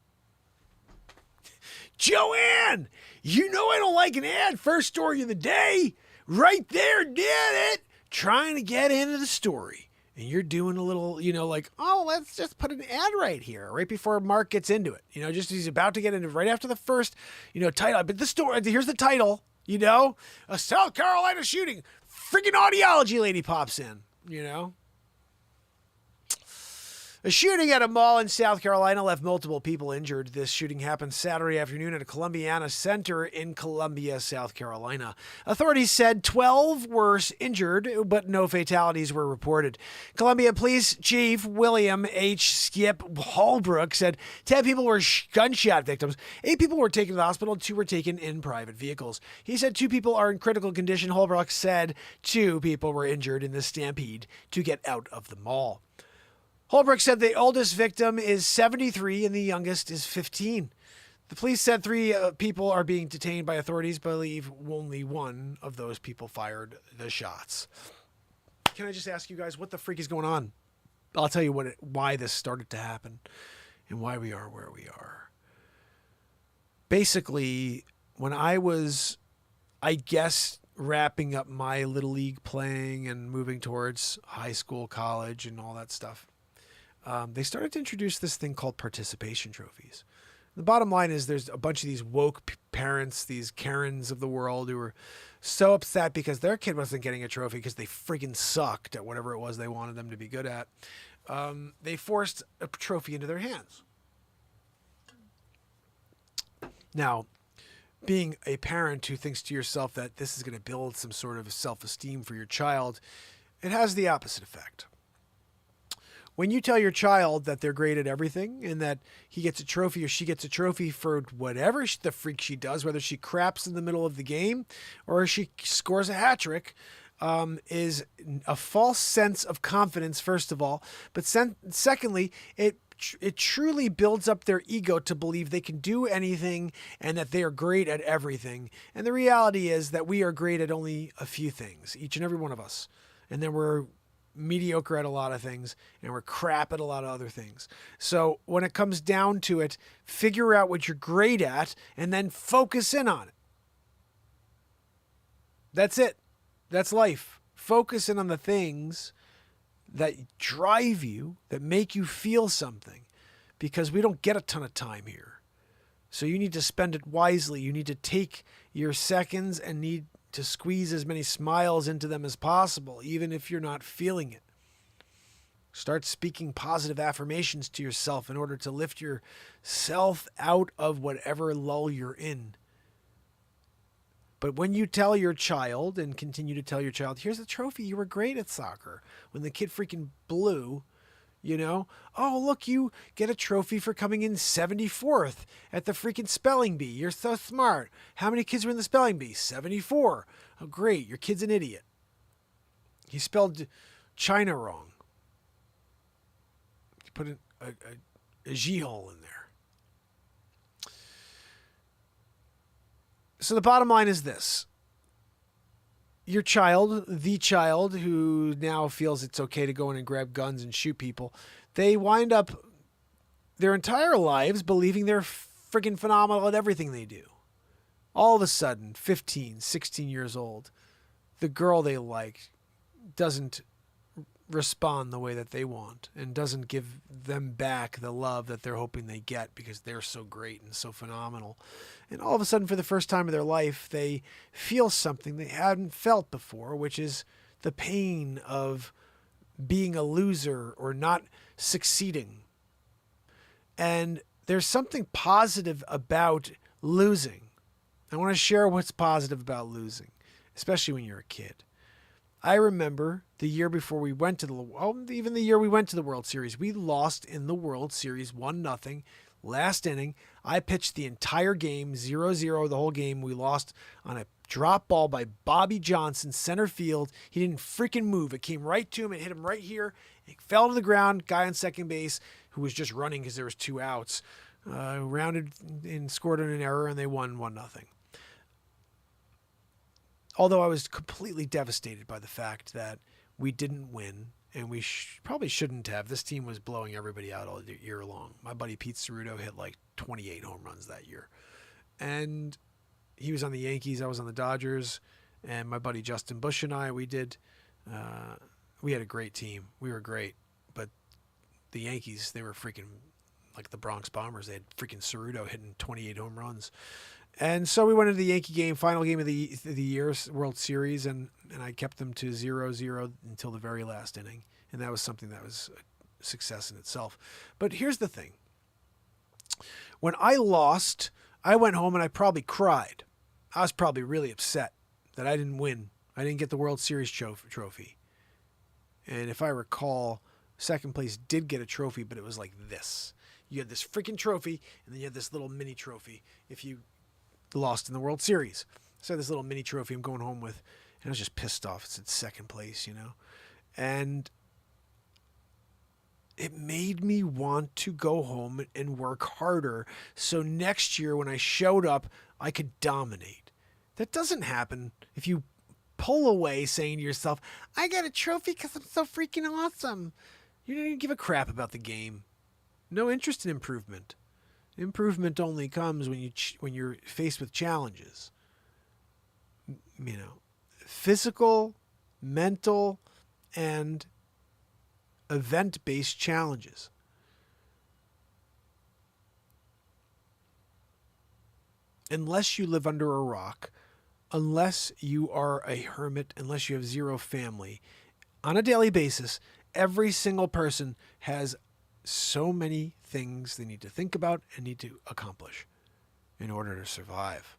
Joanne, you know I don't like an ad. First story of the day. Right there, did it. Trying to get into the story. And you're doing a little, you know, like, oh, let's just put an ad right here, right before Mark gets into it. You know, just he's about to get into right after the first, you know, title. But the story, here's the title, you know, a South Carolina shooting. Freaking audiology lady pops in, you know. A shooting at a mall in South Carolina left multiple people injured. This shooting happened Saturday afternoon at a Columbiana Center in Columbia, South Carolina. Authorities said 12 were injured, but no fatalities were reported. Columbia Police Chief William H. Skip Holbrook said 10 people were gunshot victims. 8 people were taken to the hospital, 2 were taken in private vehicles. He said 2 people are in critical condition. Holbrook said 2 people were injured in the stampede to get out of the mall. Holbrook said the oldest victim is 73 and the youngest is 15. The police said 3 people are being detained by authorities, but believe only one of those people fired the shots. Can I just ask you guys what the freak is going on? I'll tell you why this started to happen and why we are where we are. Basically, when I was, I guess, wrapping up my Little League playing and moving towards high school, college, and all that stuff, they started to introduce this thing called participation trophies. The bottom line is there's a bunch of these woke parents, these Karens of the world, who were so upset because their kid wasn't getting a trophy because they freaking sucked at whatever it was they wanted them to be good at. They forced a trophy into their hands. Now, being a parent who thinks to yourself that this is going to build some sort of self-esteem for your child, it has the opposite effect. When you tell your child that they're great at everything and that he gets a trophy or she gets a trophy for whatever the freak she does, whether she craps in the middle of the game or she scores a hat trick, is a false sense of confidence, first of all. But secondly, it truly builds up their ego to believe they can do anything and that they are great at everything. And the reality is that we are great at only a few things, each and every one of us. And then we're mediocre at a lot of things and we're crap at a lot of other things. So when it comes down to it, figure out what you're great at and then focus in on it. That's it. That's life. Focus in on the things that drive you, that make you feel something, because we don't get a ton of time here. So you need to spend it wisely. You need to take your seconds and need to squeeze as many smiles into them as possible, even if you're not feeling it. Start speaking positive affirmations to yourself in order to lift yourself out of whatever lull you're in. But when you tell your child and continue to tell your child, here's a trophy, you were great at soccer. When the kid freaking blew, oh, look, you get a trophy for coming in 74th at the freaking spelling bee. You're so smart. How many kids were in the spelling bee? 74. Oh, great. Your kid's an idiot. He spelled China wrong. You put a G-hole in there. So the bottom line is this. Your child, the child who now feels it's okay to go in and grab guns and shoot people, they wind up their entire lives believing they're freaking phenomenal at everything they do. All of a sudden, 15, 16 years old, the girl they like doesn't respond the way that they want and doesn't give them back the love that they're hoping they get because they're so great and so phenomenal. And all of a sudden, for the first time in their life, they feel something they hadn't felt before, which is the pain of being a loser or not succeeding. And there's something positive about losing. I want to share what's positive about losing, especially when you're a kid. I remember the year before we went to even the year we went to the World Series, we lost in the World Series 1-0. Last inning, I pitched the entire game, 0-0 the whole game. We lost on a drop ball by Bobby Johnson, center field. He didn't freaking move. It came right to him. It hit him right here. It fell to the ground. Guy on second base, who was just running because there was 2 outs, rounded and scored on an error, and they won 1-0. Although I was completely devastated by the fact that we didn't win, and we probably shouldn't have. This team was blowing everybody out all year long. My buddy Pete Ceruto hit like 28 home runs that year. And he was on the Yankees, I was on the Dodgers, and my buddy Justin Bush and I, we had a great team. We were great. But the Yankees, they were freaking like the Bronx Bombers. They had freaking Ceruto hitting 28 home runs. And so we went into the Yankee game, final game of the year, World Series, and I kept them to 0-0 until the very last inning. And that was something that was success in itself. But here's the thing. When I lost, I went home and I probably cried. I was probably really upset that I didn't win. I didn't get the World Series trophy. And if I recall, second place did get a trophy, but it was like this. You had this freaking trophy, and then you had this little mini trophy if you lost in the World Series. So I had this little mini trophy I'm going home with, and I was just pissed off. It said second place, you know. And it made me want to go home and work harder so next year when I showed up, I could dominate. That doesn't happen if you pull away saying to yourself, I got a trophy because I'm so freaking awesome. You don't even give a crap about the game. No interest in improvement. Improvement only comes when you're faced with challenges. You know, physical, mental, and event-based challenges. Unless you live under a rock, unless you are a hermit, unless you have zero family, on a daily basis, every single person has so many things they need to think about and need to accomplish in order to survive.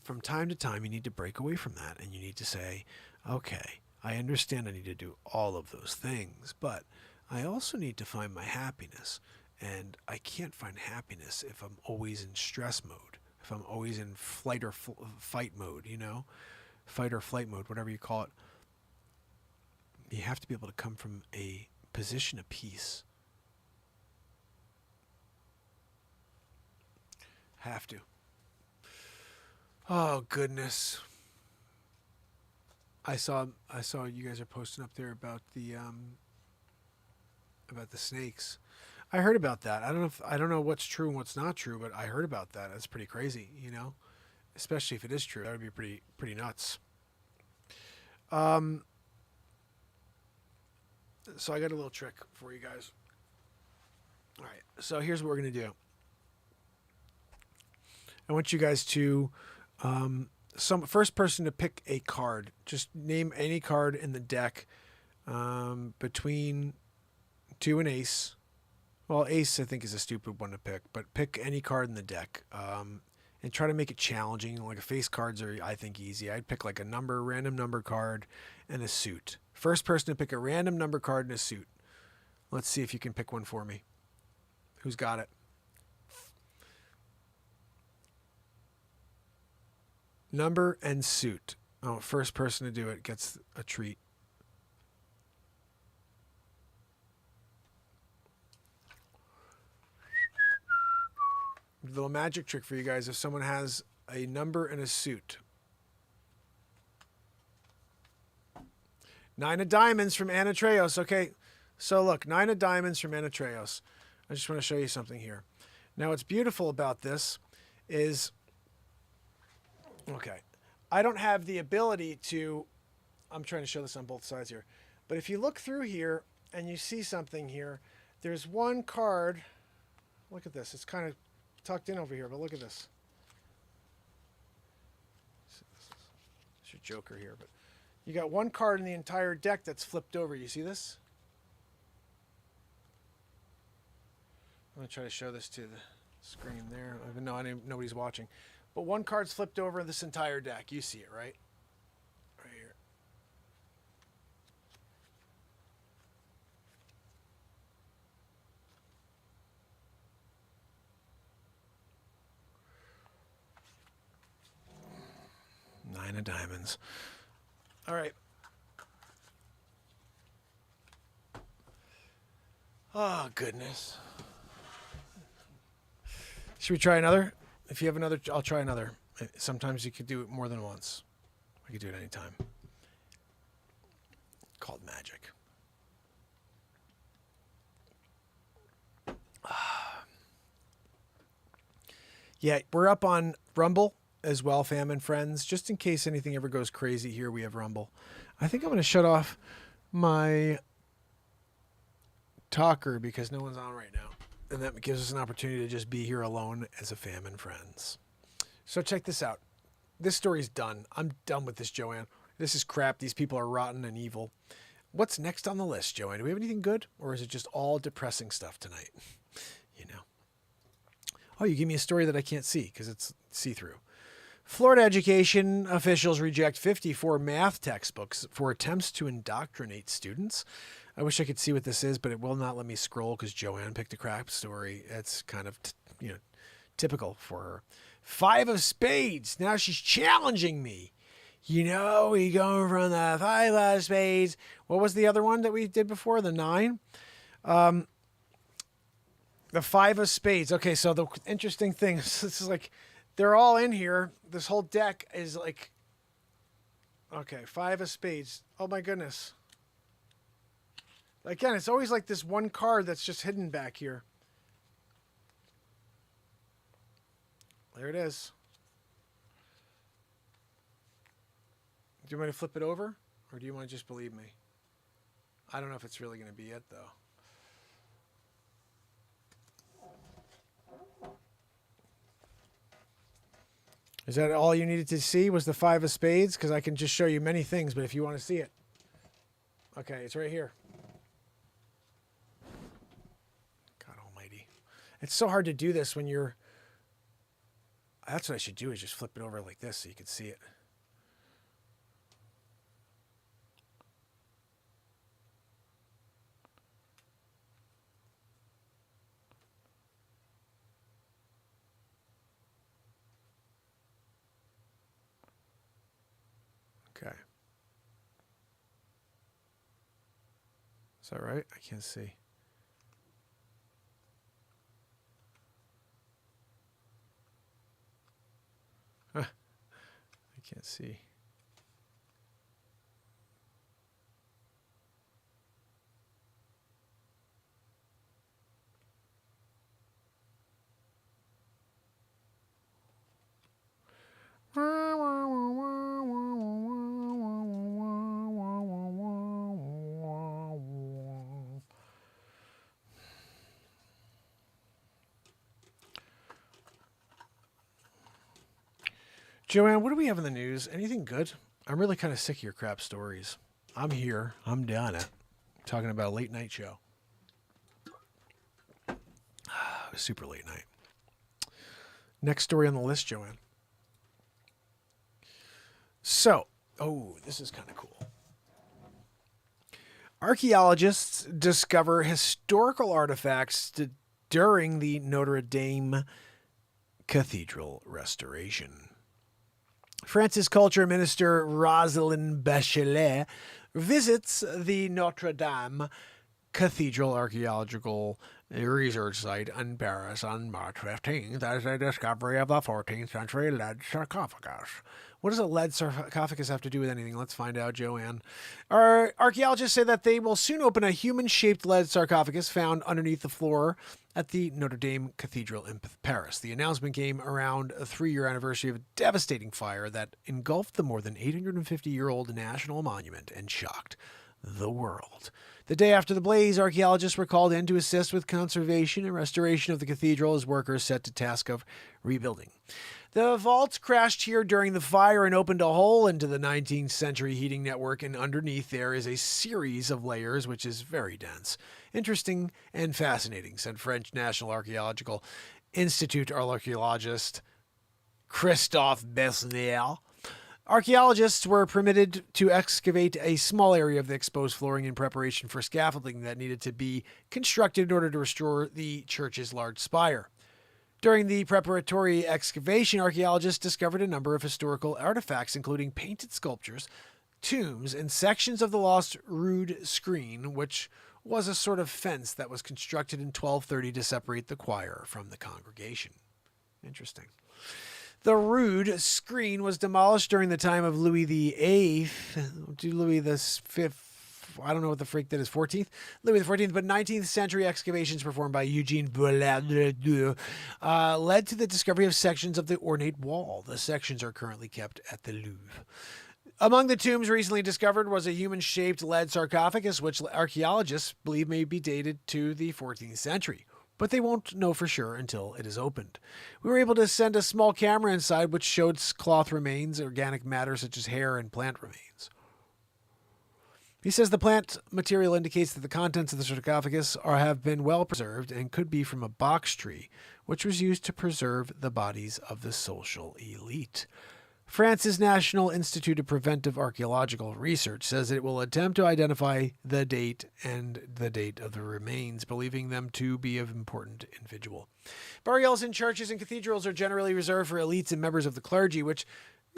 From time to time, you need to break away from that and you need to say, okay, I understand I need to do all of those things, but I also need to find my happiness. And I can't find happiness if I'm always in stress mode, if I'm always in flight or fight mode, you know, fight or flight mode, whatever you call it. You have to be able to come from a position of peace. Have to. Oh goodness. I saw you guys are posting up there about the snakes. I heard about that. I don't know what's true and what's not true, but I heard about that. That's pretty crazy, you know? Especially if it is true. That would be pretty nuts. So I got a little trick for you guys. All right. So here's what we're going to do. I want you guys to first person to pick a card. Just name any card in the deck between 2 and ace. Well, ace I think is a stupid one to pick, but pick any card in the deck and try to make it challenging. Like face cards are, I think, easy. I'd pick like a random number card and a suit. First person to pick a random number card and a suit. Let's see if you can pick one for me. Who's got it? Number and suit. Oh, first person to do it gets a treat. A little magic trick for you guys. If someone has a number and a suit. 9 of diamonds from Anatreos. Okay, so look, 9 of diamonds from Anatreos. I just want to show you something here. Now, what's beautiful about this is, okay, I don't have the ability to, I'm trying to show this on both sides here, but if you look through here and you see something here, there's one card. Look at this. It's kind of tucked in over here, but look at this. It's your Joker here, but you got one card in the entire deck that's flipped over. You see this? I'm going to try to show this to the screen there, even though nobody's watching. But one card's flipped over in this entire deck. You see it, right? Right here. Nine of diamonds. All right. Oh, goodness. Should we try another? If you have another, I'll try another. Sometimes you could do it more than once. I could do it anytime. Called magic. Yeah, we're up on Rumble as well, fam and friends. Just in case anything ever goes crazy here, we have Rumble. I think I'm going to shut off my talker because no one's on right now. And that gives us an opportunity to just be here alone as a fam and friends. So check this out. This story's done. I'm done with this, Joanne. This is crap. These people are rotten and evil. What's next on the list, Joanne? Do we have anything good? Or is it just all depressing stuff tonight? You know. Oh, you give me a story that I can't see because it's see-through. Florida education officials reject 54 math textbooks for attempts to indoctrinate students. I wish I could see what this is, but it will not let me scroll because Joanne picked a crap story. It's kind of, typical for her. 5 of spades. Now she's challenging me. We going from the 5 of spades. What was the other one that we did before? The 9? The 5 of spades. Okay, so the interesting thing is this is like, they're all in here. This whole deck is like, okay, 5 of spades. Oh my goodness. Again, it's always like this one card that's just hidden back here. There it is. Do you want me to flip it over? Or do you want to just believe me? I don't know if it's really going to be it, though. Is that all you needed to see was the 5 of spades? Because I can just show you many things, but if you want to see it. Okay, it's right here. God almighty. It's so hard to do this when you're... That's what I should do, is just flip it over like this so you can see it. Okay. Is that right? I can't see. Huh. I can't see. Joanne, what do we have in the news? Anything good? I'm really kind of sick of your crap stories. I'm here. I'm done it. Talking about a late night show. It was super late night. Next story on the list, Joanne. So, this is kind of cool. Archaeologists discover historical artifacts during the Notre Dame Cathedral restoration. France's culture minister Rosalind Bachelet visits the Notre Dame Cathedral Archaeological Research Site in Paris on March 15th as a discovery of the 14th century lead sarcophagus. What does a lead sarcophagus have to do with anything? Let's find out, Joanne. Our archaeologists say that they will soon open a human-shaped lead sarcophagus found underneath the floor at the Notre Dame Cathedral in Paris. The announcement came around a 3-year anniversary of a devastating fire that engulfed the more than 850-year-old national monument and shocked the world. The day after the blaze, archaeologists were called in to assist with conservation and restoration of the cathedral as workers set to task of rebuilding. The vault crashed here during the fire and opened a hole into the 19th century heating network, and underneath there is a series of layers which is very dense. Interesting and fascinating, said French National Archaeological Institute archaeologist Christophe Besnier. Archaeologists were permitted to excavate a small area of the exposed flooring in preparation for scaffolding that needed to be constructed in order to restore the church's large spire. During the preparatory excavation, archaeologists discovered a number of historical artifacts, including painted sculptures, tombs, and sections of the lost rood screen, which was a sort of fence that was constructed in 1230 to separate the choir from the congregation. Interesting. The rood screen was demolished during the time of Louis VIII, Louis V, I don't know what the freak that is, 14th? Louis XIV, but 19th century excavations performed by Eugene Boulard led to the discovery of sections of the ornate wall. The sections are currently kept at the Louvre. Among the tombs recently discovered was a human-shaped lead sarcophagus, which archaeologists believe may be dated to the 14th century. but they won't know for sure until it is opened. We were able to send a small camera inside which showed cloth remains, organic matter such as hair, and plant remains. He says the plant material indicates that the contents of the sarcophagus have been well preserved and could be from a box tree, which was used to preserve the bodies of the social elite. France's National Institute of Preventive Archaeological Research says it will attempt to identify the date and the date of the remains, believing them to be of important individual. Burials in churches and cathedrals are generally reserved for elites and members of the clergy, which,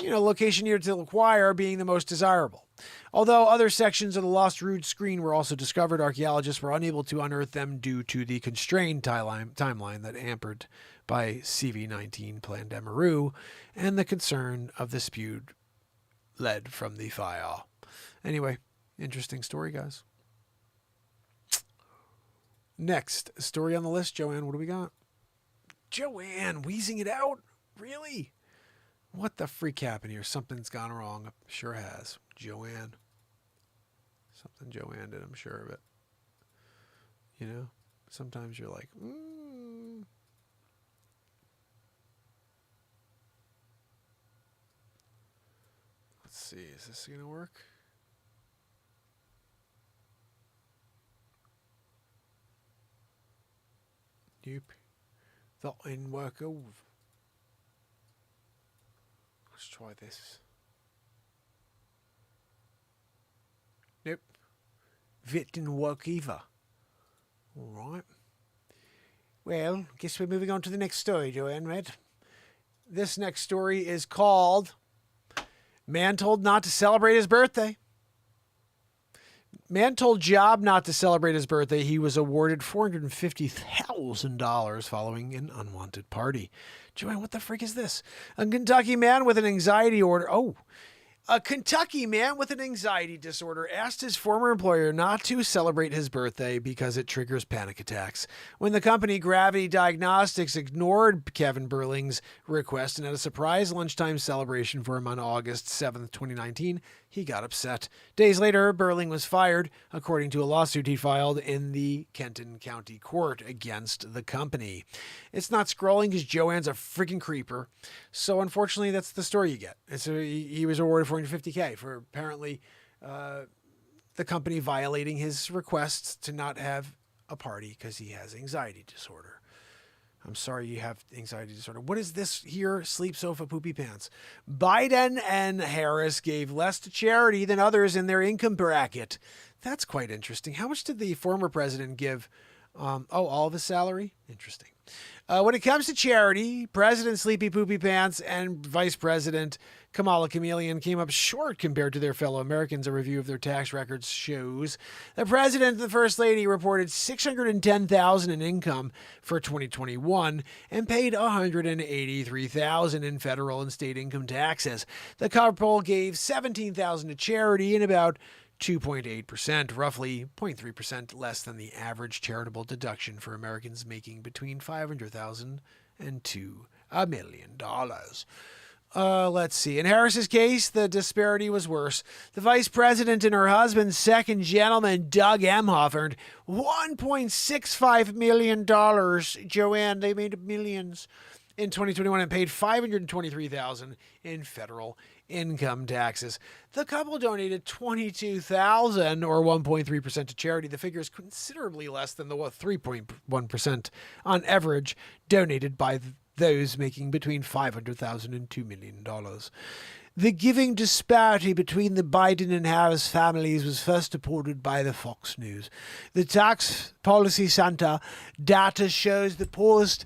location near to the choir being the most desirable. Although other sections of the lost rood screen were also discovered, archaeologists were unable to unearth them due to the constrained timeline that hampered by CV-19 Plan Demereux and the concern of the spewed lead from the fire. Anyway, interesting story, guys. Next story on the list, Joanne, what do we got? Joanne, wheezing it out? Really? What the freak happened here? Something's gone wrong. Sure has. Joanne. Something Joanne did, I'm sure of it. Sometimes you're like, Let's see, is this going to work? Nope. That didn't work over. Let's try this. Nope. That didn't work either. All right. Well, guess we're moving on to the next story, Joanne, right? This next story is called Man Told Not to Celebrate His Birthday. Man told Job not to celebrate his birthday. He was awarded $450,000 following an unwanted party. Joanne, what the freak is this? A Kentucky man with an anxiety order. A Kentucky man with an anxiety disorder asked his former employer not to celebrate his birthday because it triggers panic attacks. When the company Gravity Diagnostics ignored Kevin Burling's request and had a surprise lunchtime celebration for him on August 7th, 2019, he got upset. Days later, Burling was fired, according to a lawsuit he filed in the Kenton County Court against the company. It's not scrolling because Joanne's a freaking creeper. So unfortunately, that's the story you get. And so he was awarded $450K for apparently the company violating his requests to not have a party because he has anxiety disorder. I'm sorry you have anxiety disorder. What is this here? Sleep sofa poopy pants. Biden and Harris gave less to charity than others in their income bracket. That's quite interesting. How much did the former president give? All of his salary? Interesting. When it comes to charity, President Sleepy Poopy Pants and Vice President Kamala Chameleon came up short compared to their fellow Americans. A review of their tax records shows the President and the First Lady reported $610,000 in income for 2021 and paid $183,000 in federal and state income taxes. The couple gave $17,000 to charity and about 2.8%, roughly 0.3% less than the average charitable deduction for Americans making between $500,000 and $2 million. Let's see. In Harris's case, the disparity was worse. The vice president and her husband's second gentleman, Doug Emhoff, earned $1.65 million. Joanne, they made millions in 2021 and paid $523,000 in federal income taxes. The couple donated $22,000 or 1.3% to charity. The figure is considerably less than the 3.1% on average donated by those making between $500,000 and $2 million. The giving disparity between the Biden and Harris families was first reported by the Fox News. The Tax Policy Center data shows the poorest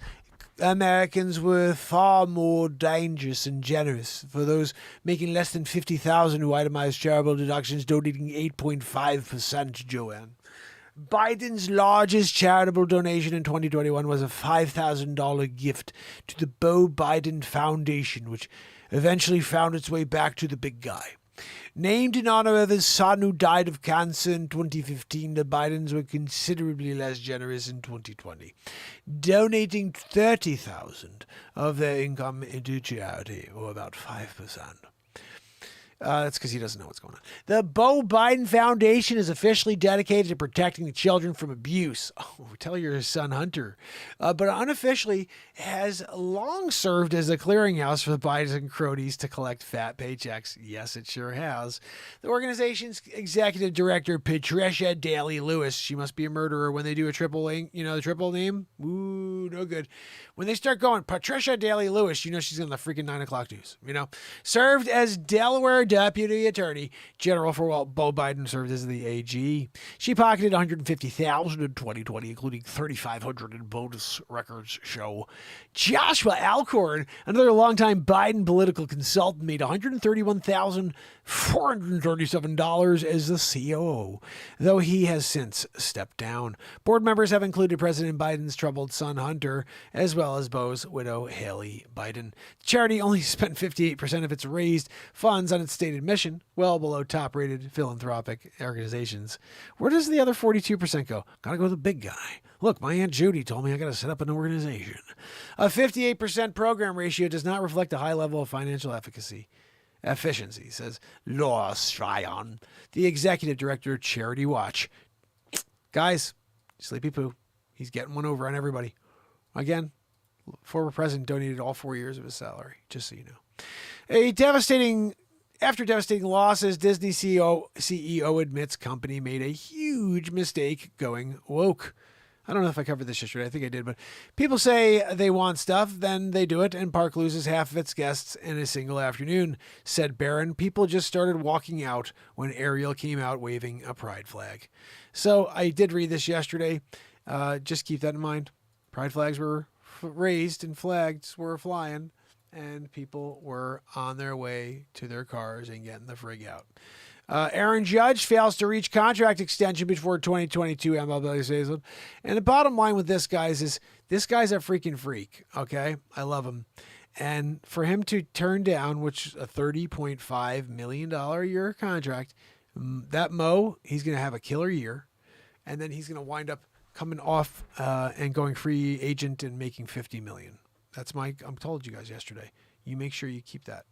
Americans were far more dangerous and generous. For those making less than $50,000 who itemized charitable deductions, donating 8.5%, Joanne. Biden's largest charitable donation in 2021 was a $5,000 gift to the Beau Biden Foundation, which eventually found its way back to the big guy. Named in honor of his son who died of cancer in 2015, the Bidens were considerably less generous in 2020, donating $30,000 of their income into charity, or about 5%. That's because he doesn't know what's going on. The Beau Biden Foundation is officially dedicated to protecting the children from abuse. Oh, tell your son Hunter. But unofficially has long served as a clearinghouse for the Bidens and cronies to collect fat paychecks. Yes, it sure has. The organization's executive director, Patricia Daly Lewis, she must be a murderer when they do a triple name. Ooh, no good. When they start going, Patricia Daly Lewis, she's on the freaking 9 o'clock news, served as Delaware Deputy Attorney General for while Beau Biden served as the AG. She pocketed $150,000 in 2020, including $3,500 in bonus, records show. Joshua Alcorn, another longtime Biden political consultant, made $131,437 as the COO, though he has since stepped down. Board members have included President Biden's troubled son Hunter, as well as Beau's widow Haley Biden. The charity only spent 58% of its raised funds on its stated mission, well below top-rated philanthropic organizations. Where does the other 42% go? Gotta go to the big guy. Look, my Aunt Judy told me I gotta set up an organization. A 58% program ratio does not reflect a high level of financial efficiency, says Laura Stryon, the executive director of Charity Watch. Guys, Sleepy Poo, he's getting one over on everybody. Again, former president donated all 4 years of his salary, just so you know. After devastating losses, Disney CEO admits company made a huge mistake going woke. I don't know if I covered this yesterday. I think I did, but people say they want stuff, then they do it, and Park loses half of its guests in a single afternoon, said Barron. People just started walking out when Ariel came out waving a pride flag. So I did read this yesterday. Just keep that in mind. Pride flags were raised and flags were flying, and people were on their way to their cars and getting the frig out. Aaron Judge fails to reach contract extension before 2022 MLB season. And the bottom line with this, guys, is this guy's a freaking freak, okay? I love him. And for him to turn down, which a $30.5 million a year contract, that Mo, he's going to have a killer year. And then he's going to wind up coming off and going free agent and making $50 million. That's I told you guys yesterday. You make sure you keep that.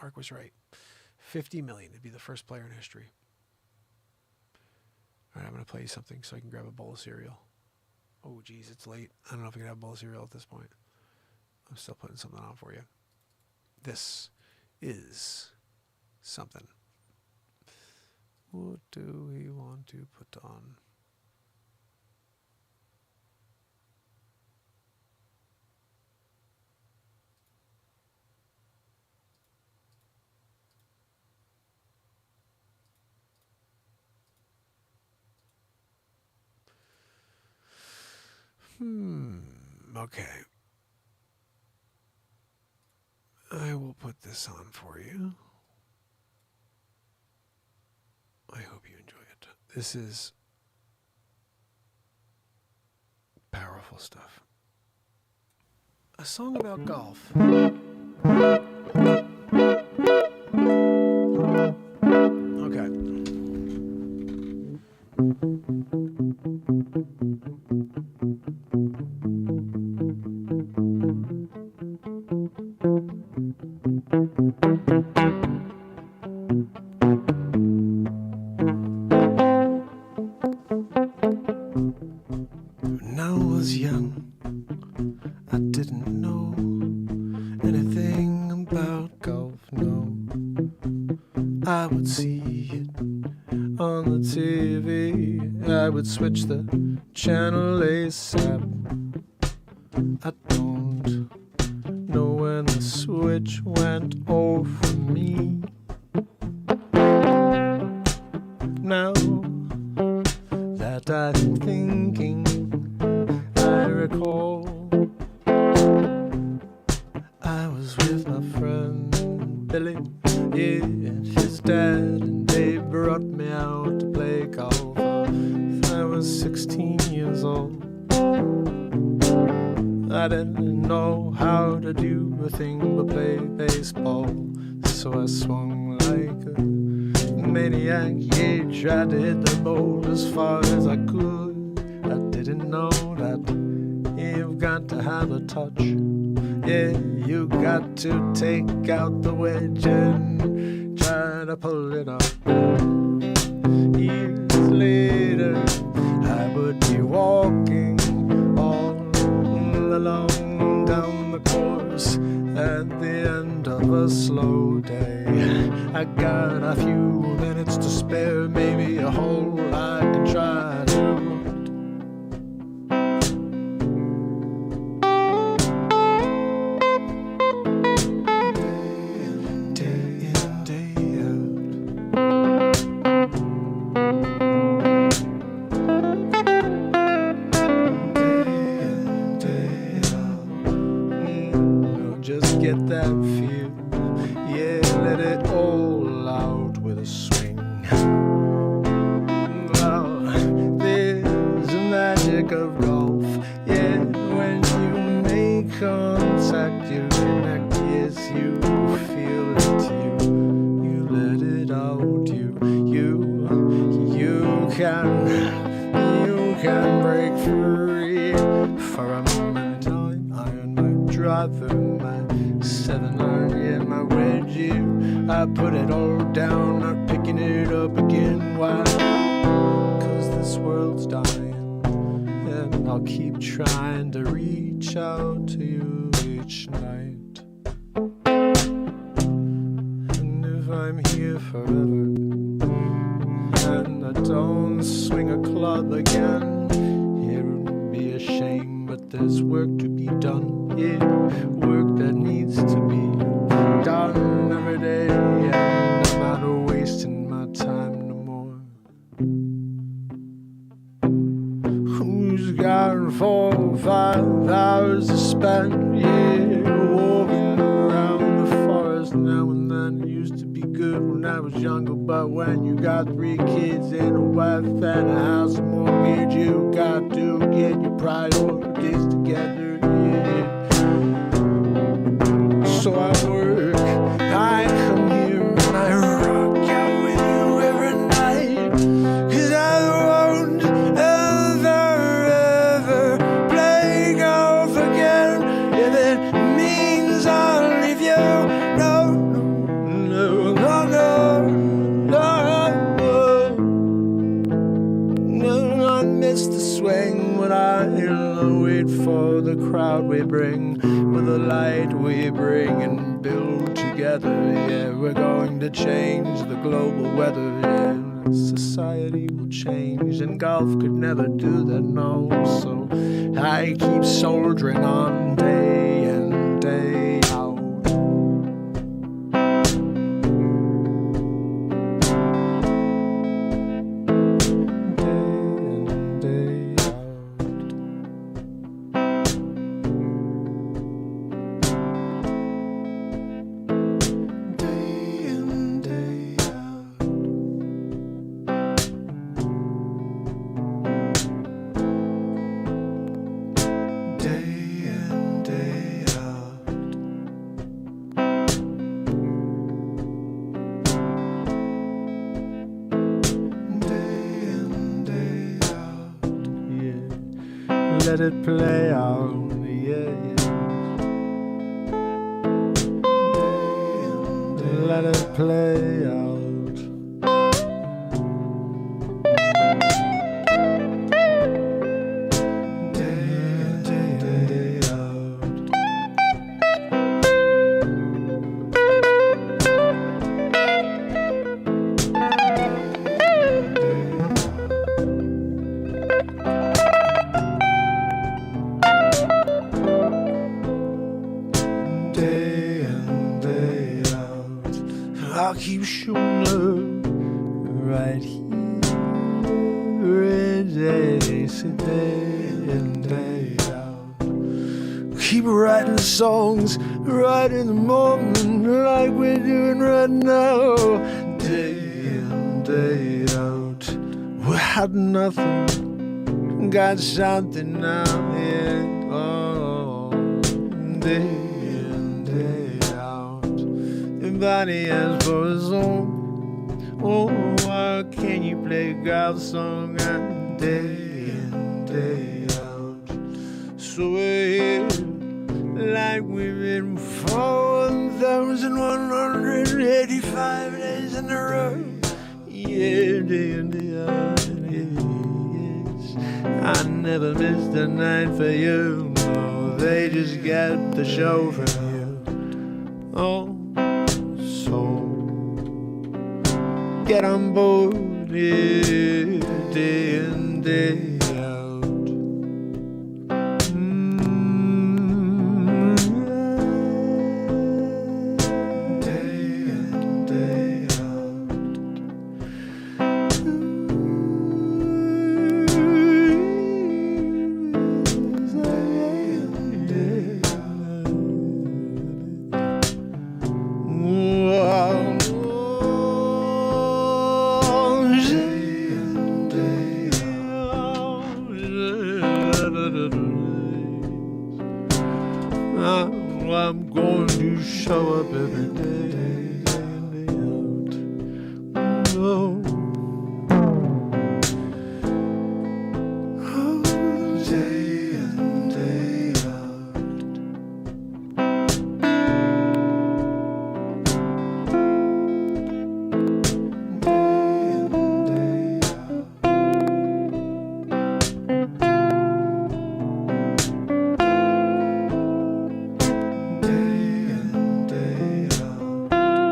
Mark was right. $50 million to be the first player in history. All right, I'm going to play you something so I can grab a bowl of cereal. Oh, geez, it's late. I don't know if I can have a bowl of cereal at this point. I'm still putting something on for you. This is something. What do we want to put on? Okay. I will put this on for you. I hope you enjoy it. This is powerful stuff. A song about golf. Okay. When I was young, I didn't know anything about golf, no. I would see it on the TV, I would switch the channel ASAP. I don't know when the switch went off for me. Now that I'm thinking, I recall I was with my friend Billy, yeah, and his dad, and they brought me out to play golf. I was 16 years old. I didn't know how to do a thing but play baseball, so I swung like a maniac, yeah, tried to hit the ball as far as I could. I didn't know that you've got to have a touch, yeah, you got to take out the wedge and and I pull it off. Years later, I would be walking all along down the course at the end of a slow day. I got a few minutes to spare, maybe a whole I can try to. Just get that feel, yeah, let it all out with a swing. Well, there's the magic of golf, yeah, when you make contact, you connect, yes, you feel it, you let it out, you can break free for a moment. Iron my driver, my 7-iron, yeah, my wedgie. I put it all down, not picking it up again. Why? 'Cause this world's dying, and I'll keep trying to reach out to you each night. And if I'm here forever, and I don't swing a club again, it would be a shame, but there's work to be done. Yeah, work that needs to be done every day, and I'm not wasting my time no more. Who's got 4 or 5 hours to spend, yeah, walking around the forest now and then? It used to be good when I was younger, but when you got 3 kids and a wife and a house and mortgage, you got to get your priorities together, yeah. So I work, I come here and I rock out with you every night. 'Cause I won't ever play golf again if it means I'll leave you. No, I miss the swing when I wait for the crowd we bring, with the light we bring and build together. Yeah, we're going to change the global weather. Yeah, society will change, and golf could never do that, no. So I keep soldiering on day in, day out. Let it play out, yeah, yeah. Let it play out. Day in, day out. Day in, day out. I'll keep shooting her right here, day, so day in, day out. Keep writing songs right in the moment, like we're doing right now. Day in, day out. We had nothing, got something now, yeah. Oh, day in, day out. Everybody asks for a song. Oh, why can't you play a golf song? And day in, day out. So we're here, like we've been for 1,185 days. in a row. Yeah, day in, day out, yes. I never missed a night for you. No, they just get the show from you. Oh, so get on board, yeah, day in, day out. Day in, day out. I'm going to show up every day, day in, day out. Oh. Oh, day in, day out. Day in, day out.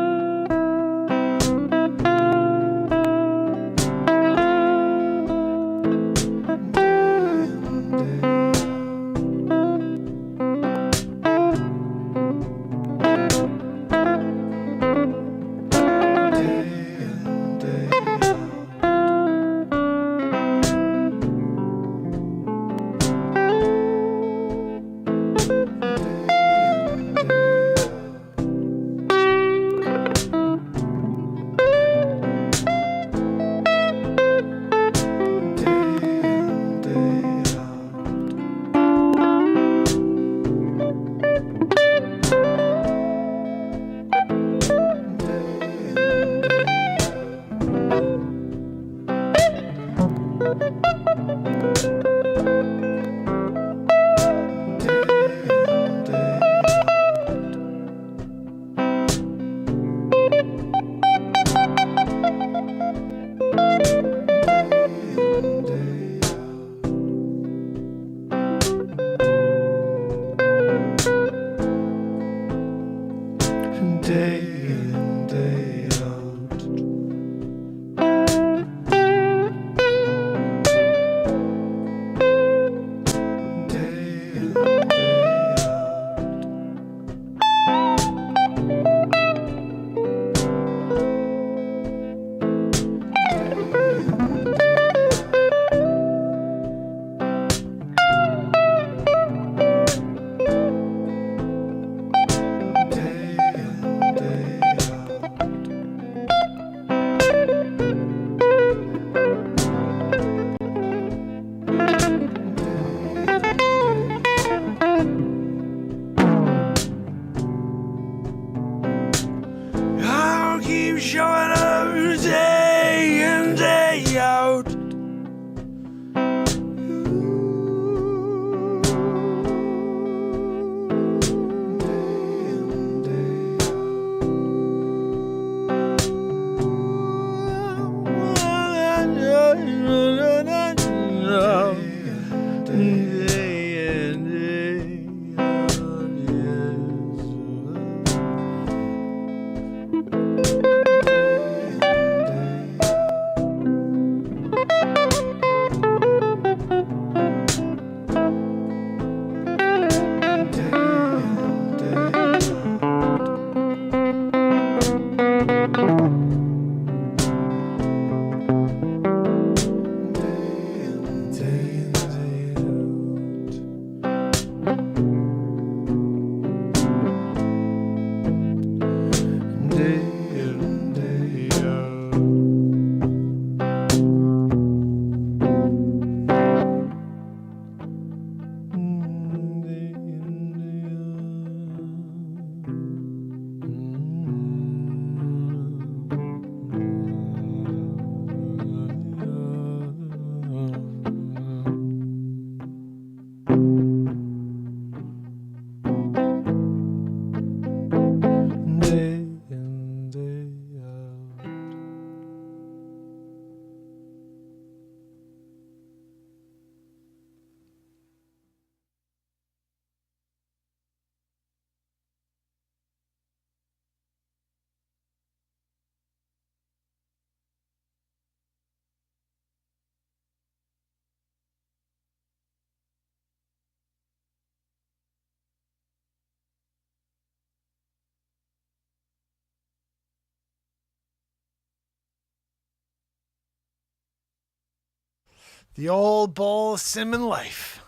The old bowl of cinnamon life.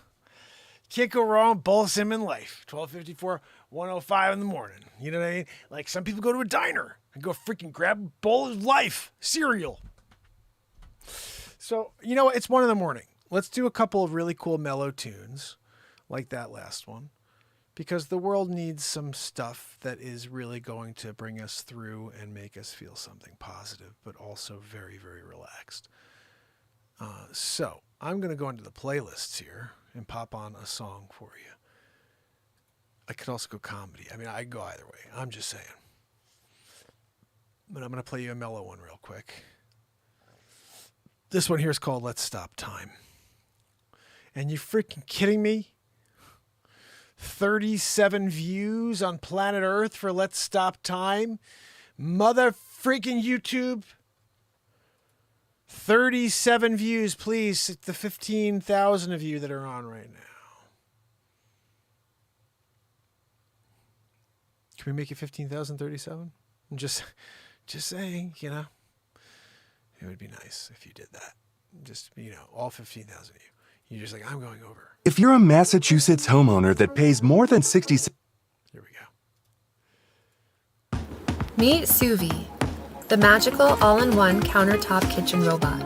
Can't go wrong, bowl of cinnamon life. 12:54, 1:05 in the morning. You know what I mean? Like some people go to a diner and go freaking grab a bowl of life cereal. So, you know what? It's 1 in the morning. Let's do a couple of really cool mellow tunes like that last one, because the world needs some stuff that is really going to bring us through and make us feel something positive, but also very, very relaxed. So I'm going to go into the playlists here and pop on a song for you. I could also go comedy. I mean, I can go either way. I'm just saying. But I'm going to play you a mellow one real quick. This one here is called Let's Stop Time. And you freaking kidding me? 37 views on planet Earth for Let's Stop Time. Mother freaking YouTube. 37 views, please. The 15,000 of you that are on right now. Can we make it 15,037? I'm just saying, you know. It would be nice if you did that. Just, you know, all 15,000 of you. You're just like, I'm going over. If you're a Massachusetts homeowner that pays more than 60 cents. Here we go. Meet Suvi, the magical all-in-one countertop kitchen robot.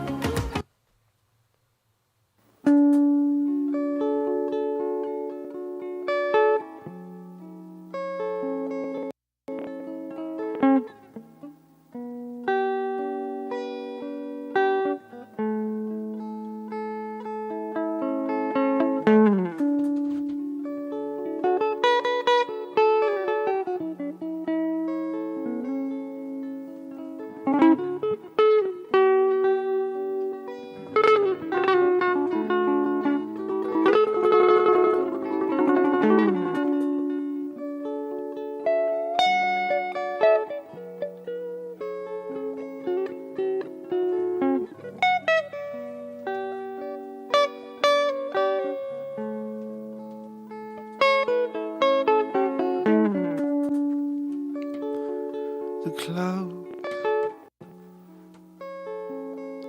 The clouds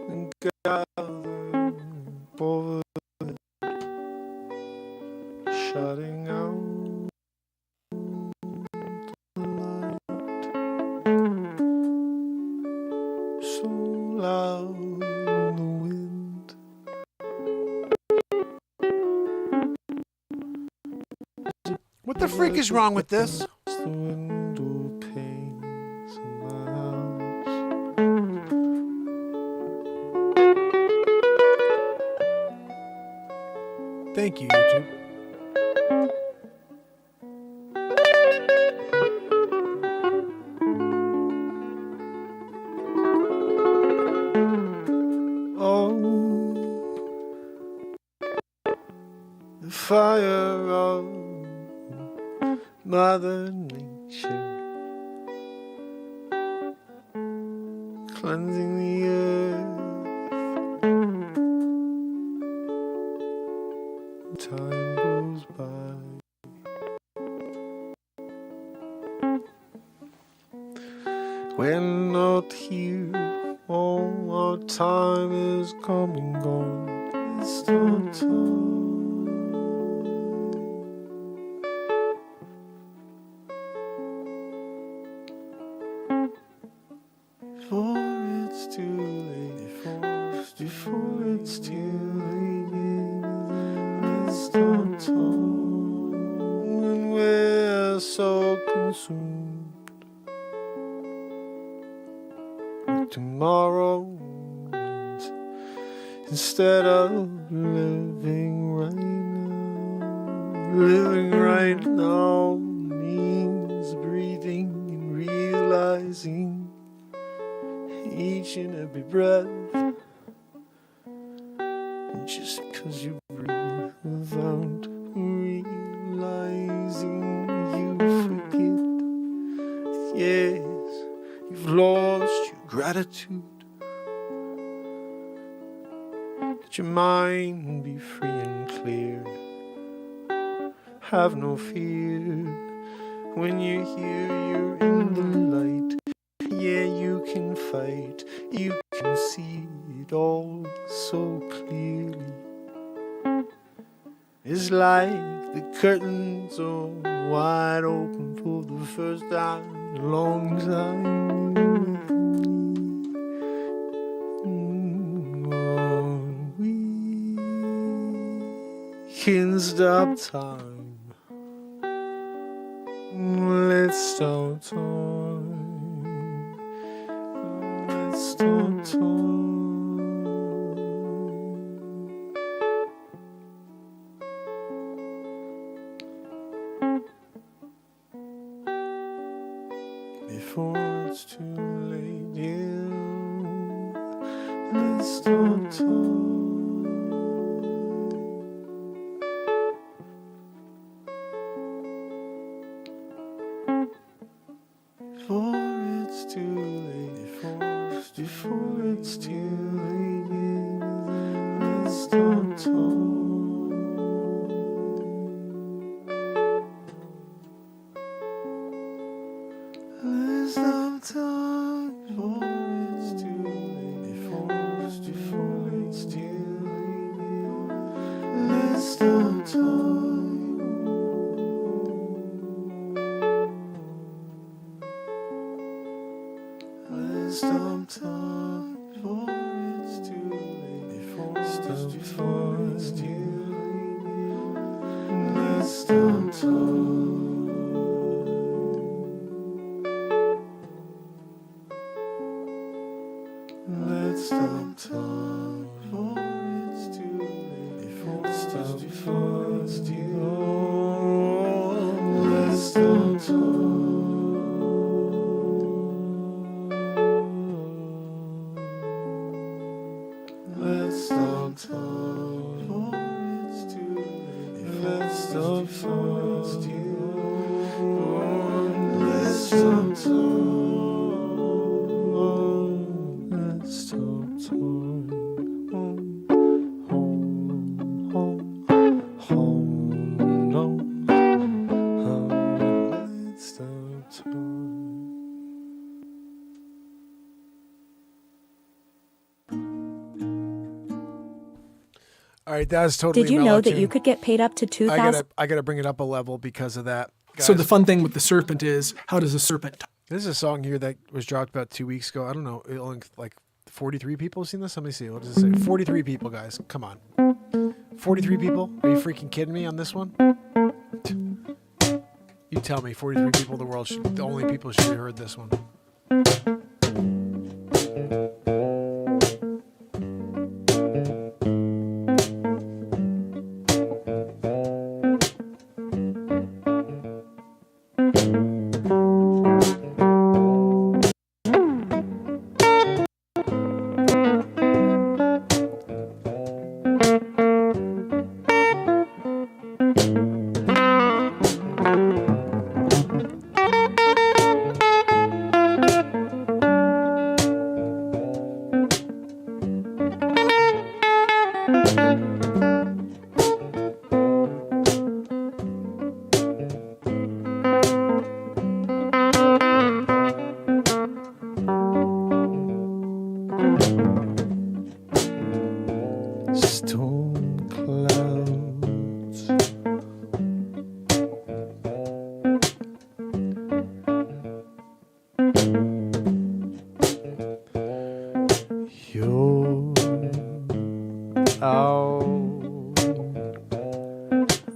and gather over it, shutting out the light. So loud in the wind. What the freak is wrong with this? It's the window panes in my house. Thank you, YouTube. Oh, the fire of Mother Nature, cleansing the earth. Time goes by. We're not here, all our time is come and gone. It's not time. Before it's too late, before it's too late, let's start talking. When we're so consumed with tomorrow, instead of living right now means breathing and realizing each and every breath. And just because you breathe without realizing, you forget. Yes, you've lost your gratitude. Let your mind be free and clear. Have no fear. When you're here, you're in the light. Yeah, you can fight, you can see it all so clearly. It's like the curtains are wide open for the first time in a long time. We can stop time. Let's stop time. Let's stop time. Before it's too late, yeah. Let's stop time. Before it's too late, before it's too late, yeah. Let's stop time. Let's stop time before it's too late. Before it's too late. Let's stop time. Let's stop time before it's too late. Before it's too late. Let's stop time. Let's stop time before it's too late. Before it's too late. Let's stop time. Let's stop time before it's too late. Let's stop time. Let's stop time. Let's stop time. Let's stop time. All right, that was totally. Did you mellow know that tune. you could get paid up to $2,000? I gotta bring it up a level because of that. So Guys, the fun thing with the serpent is, how does a serpent talk? this is a song here that was dropped about 2 weeks ago. I don't know, only like 43 people have seen this. Let me see. What does it say? 43 people, guys. Come on. 43 people? Are you freaking kidding me on this one? You tell me. 43 people in the world the only people should have heard this one. Storm clouds. You're out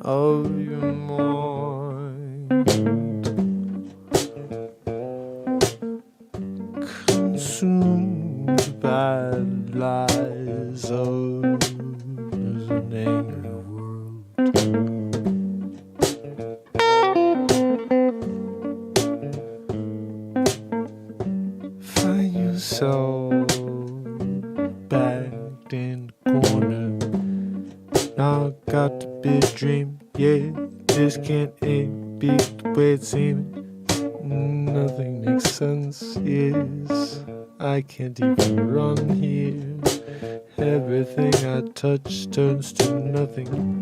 of your mind, consumed by lies of an angry world. Find yourself backed in the corner. Now I got the big dream, yeah. This can't be the way it seems. Nothing makes sense, yes. I can't even run here. Everything I touch turns to nothing.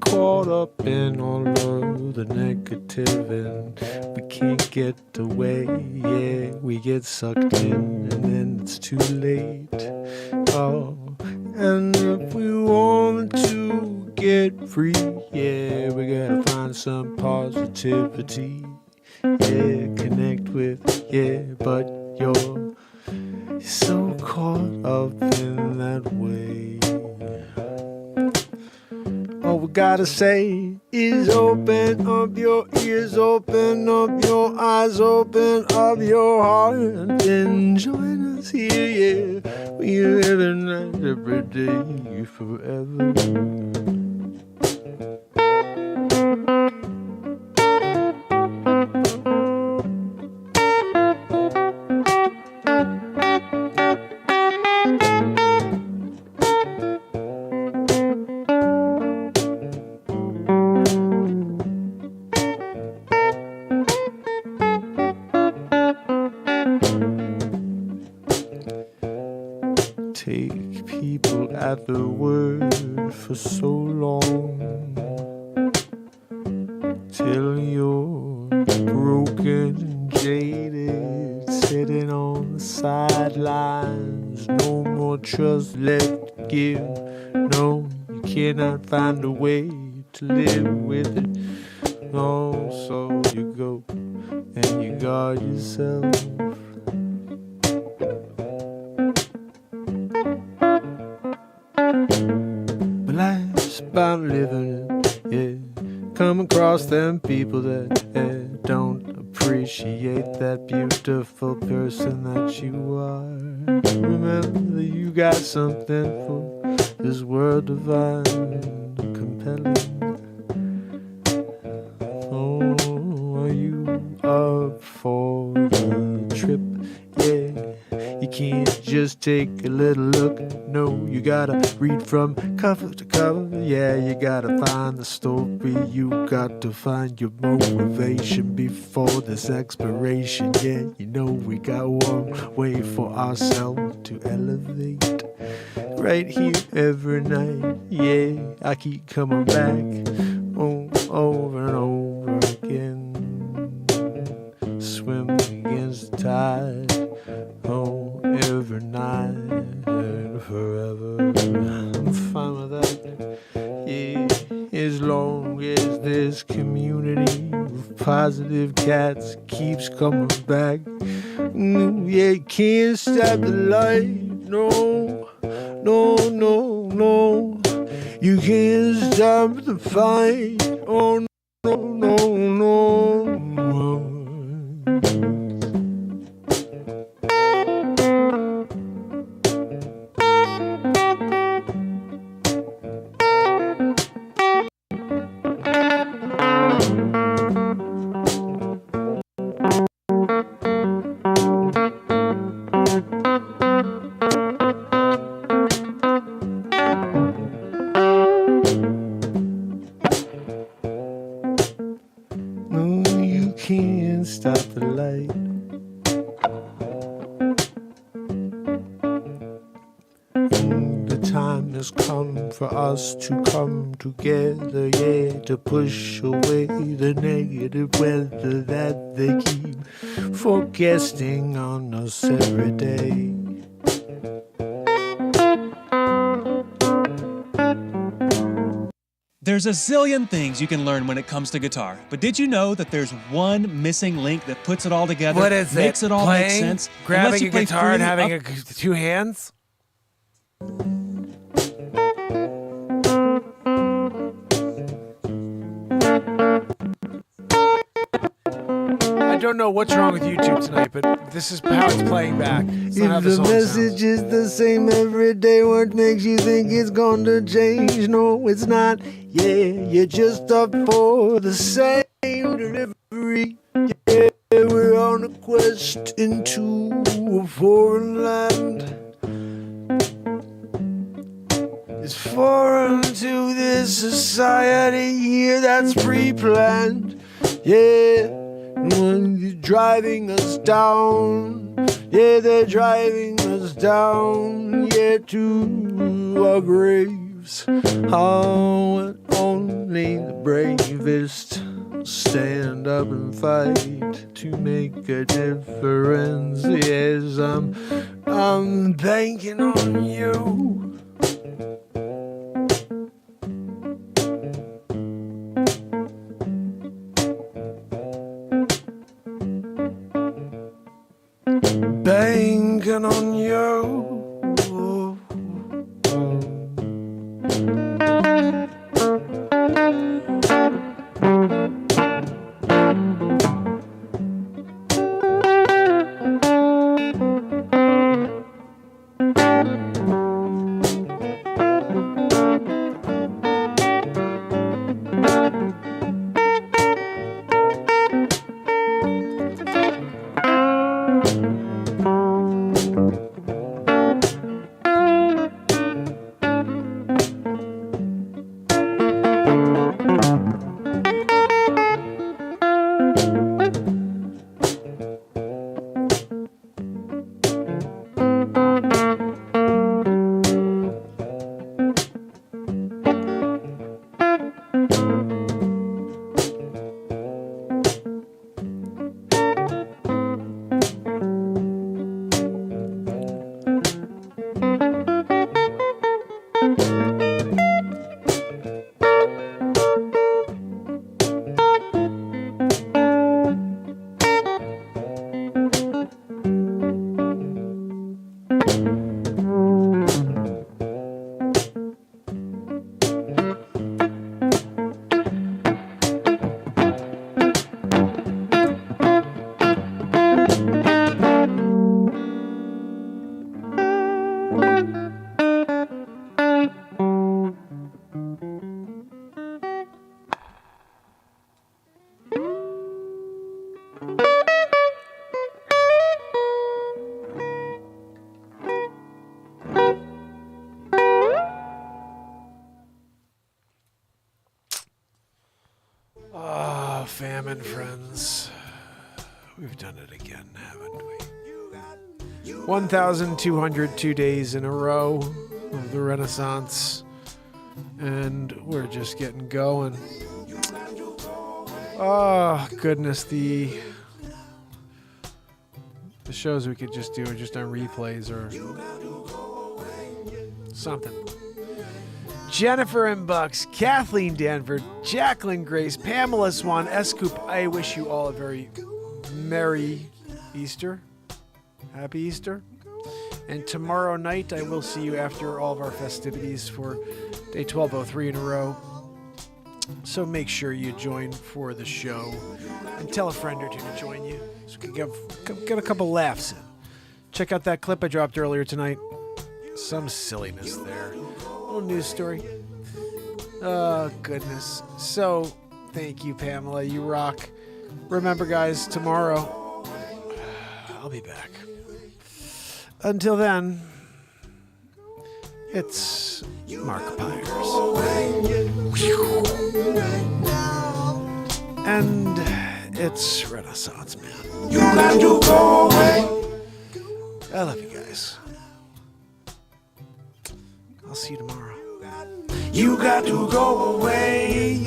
caught up in all of the negative and we can't get away. Yeah, we get sucked in and then it's too late. Oh, and if we want to get free, yeah, we gotta find some positivity. Yeah, connect with, yeah, but you're so caught up in that way. All we gotta say is open up your ears, open up your eyes, open up your heart, and join us here, yeah. We live in life every day forever. Take people at the word for so long till you're broken and jaded, sitting on the sidelines. No more trust left to give. No, you cannot find a way to live with it. No, so you go and you guard yourself. But life's about living it, yeah. Come across them people that don't appreciate that beautiful person that you are. Remember that you got something for this world divine and compelling. Oh, are you up for the trip? Yeah. You can't just take a little look. No, you gotta read from cover to cover. Yeah, you gotta find the story. You got to find your motivation before this expiration. Yeah, you know we got one way for ourselves to elevate. Right here every night. Yeah, I keep coming back over and over again. Swim against the tide. Oh, every night and forever. I'm fine with that. Yeah, as long as this community of positive cats keeps coming back. Yeah, you can't stop the light. No, no, no, no. You can't stop the fight. Oh, no, no, no, no. Can't stop the light. The time has come for us to come together, yeah, to push away the negative weather that they keep forecasting on us every day. There's a zillion things you can learn when it comes to guitar, but did you know that there's one missing link that puts it all together? What is makes it? it all Playing, make sense, grabbing a play guitar and freely having two hands? I don't know what's wrong with YouTube tonight, but this is how it's playing back. It's not how If the the song message sounds. is the same every day, what makes you think it's going to change? No, it's not. Yeah, you're just up for the same delivery. Yeah, we're on a quest into a foreign land. It's foreign to this society here that's pre-planned. Yeah, when you're driving us down. Yeah, they're driving us down, yeah, to our grave. proves how only the bravest stand up and fight to make a difference. Yes, I'm banking on you. Banking on you. Ah, famine friends. We've done it again, haven't we? 1,202 days in a row of the Renaissance, and we're just getting going. Oh, goodness, the shows we could just do are just on replays or something. Jennifer M. Bucks, Kathleen Danford, Jacqueline Grace, Pamela Swan, Scoop. I wish you all a very Merry Easter. Happy Easter. And tomorrow night, I will see you after all of our festivities for day 1203 in a row. So make sure you join for the show and tell a friend or two to join you so we can get a couple laughs in. Check out that clip I dropped earlier tonight. Some silliness there. Little news story. Oh, goodness. So, thank you, Pamela. You rock. Remember, guys, tomorrow, I'll be back. Until then, it's Mark Pires. And it's Renaissance Man. You got to go away. I love you guys. I'll see you tomorrow. You got to go away.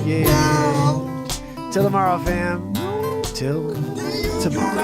Yeah. Till tomorrow, fam. Till tomorrow.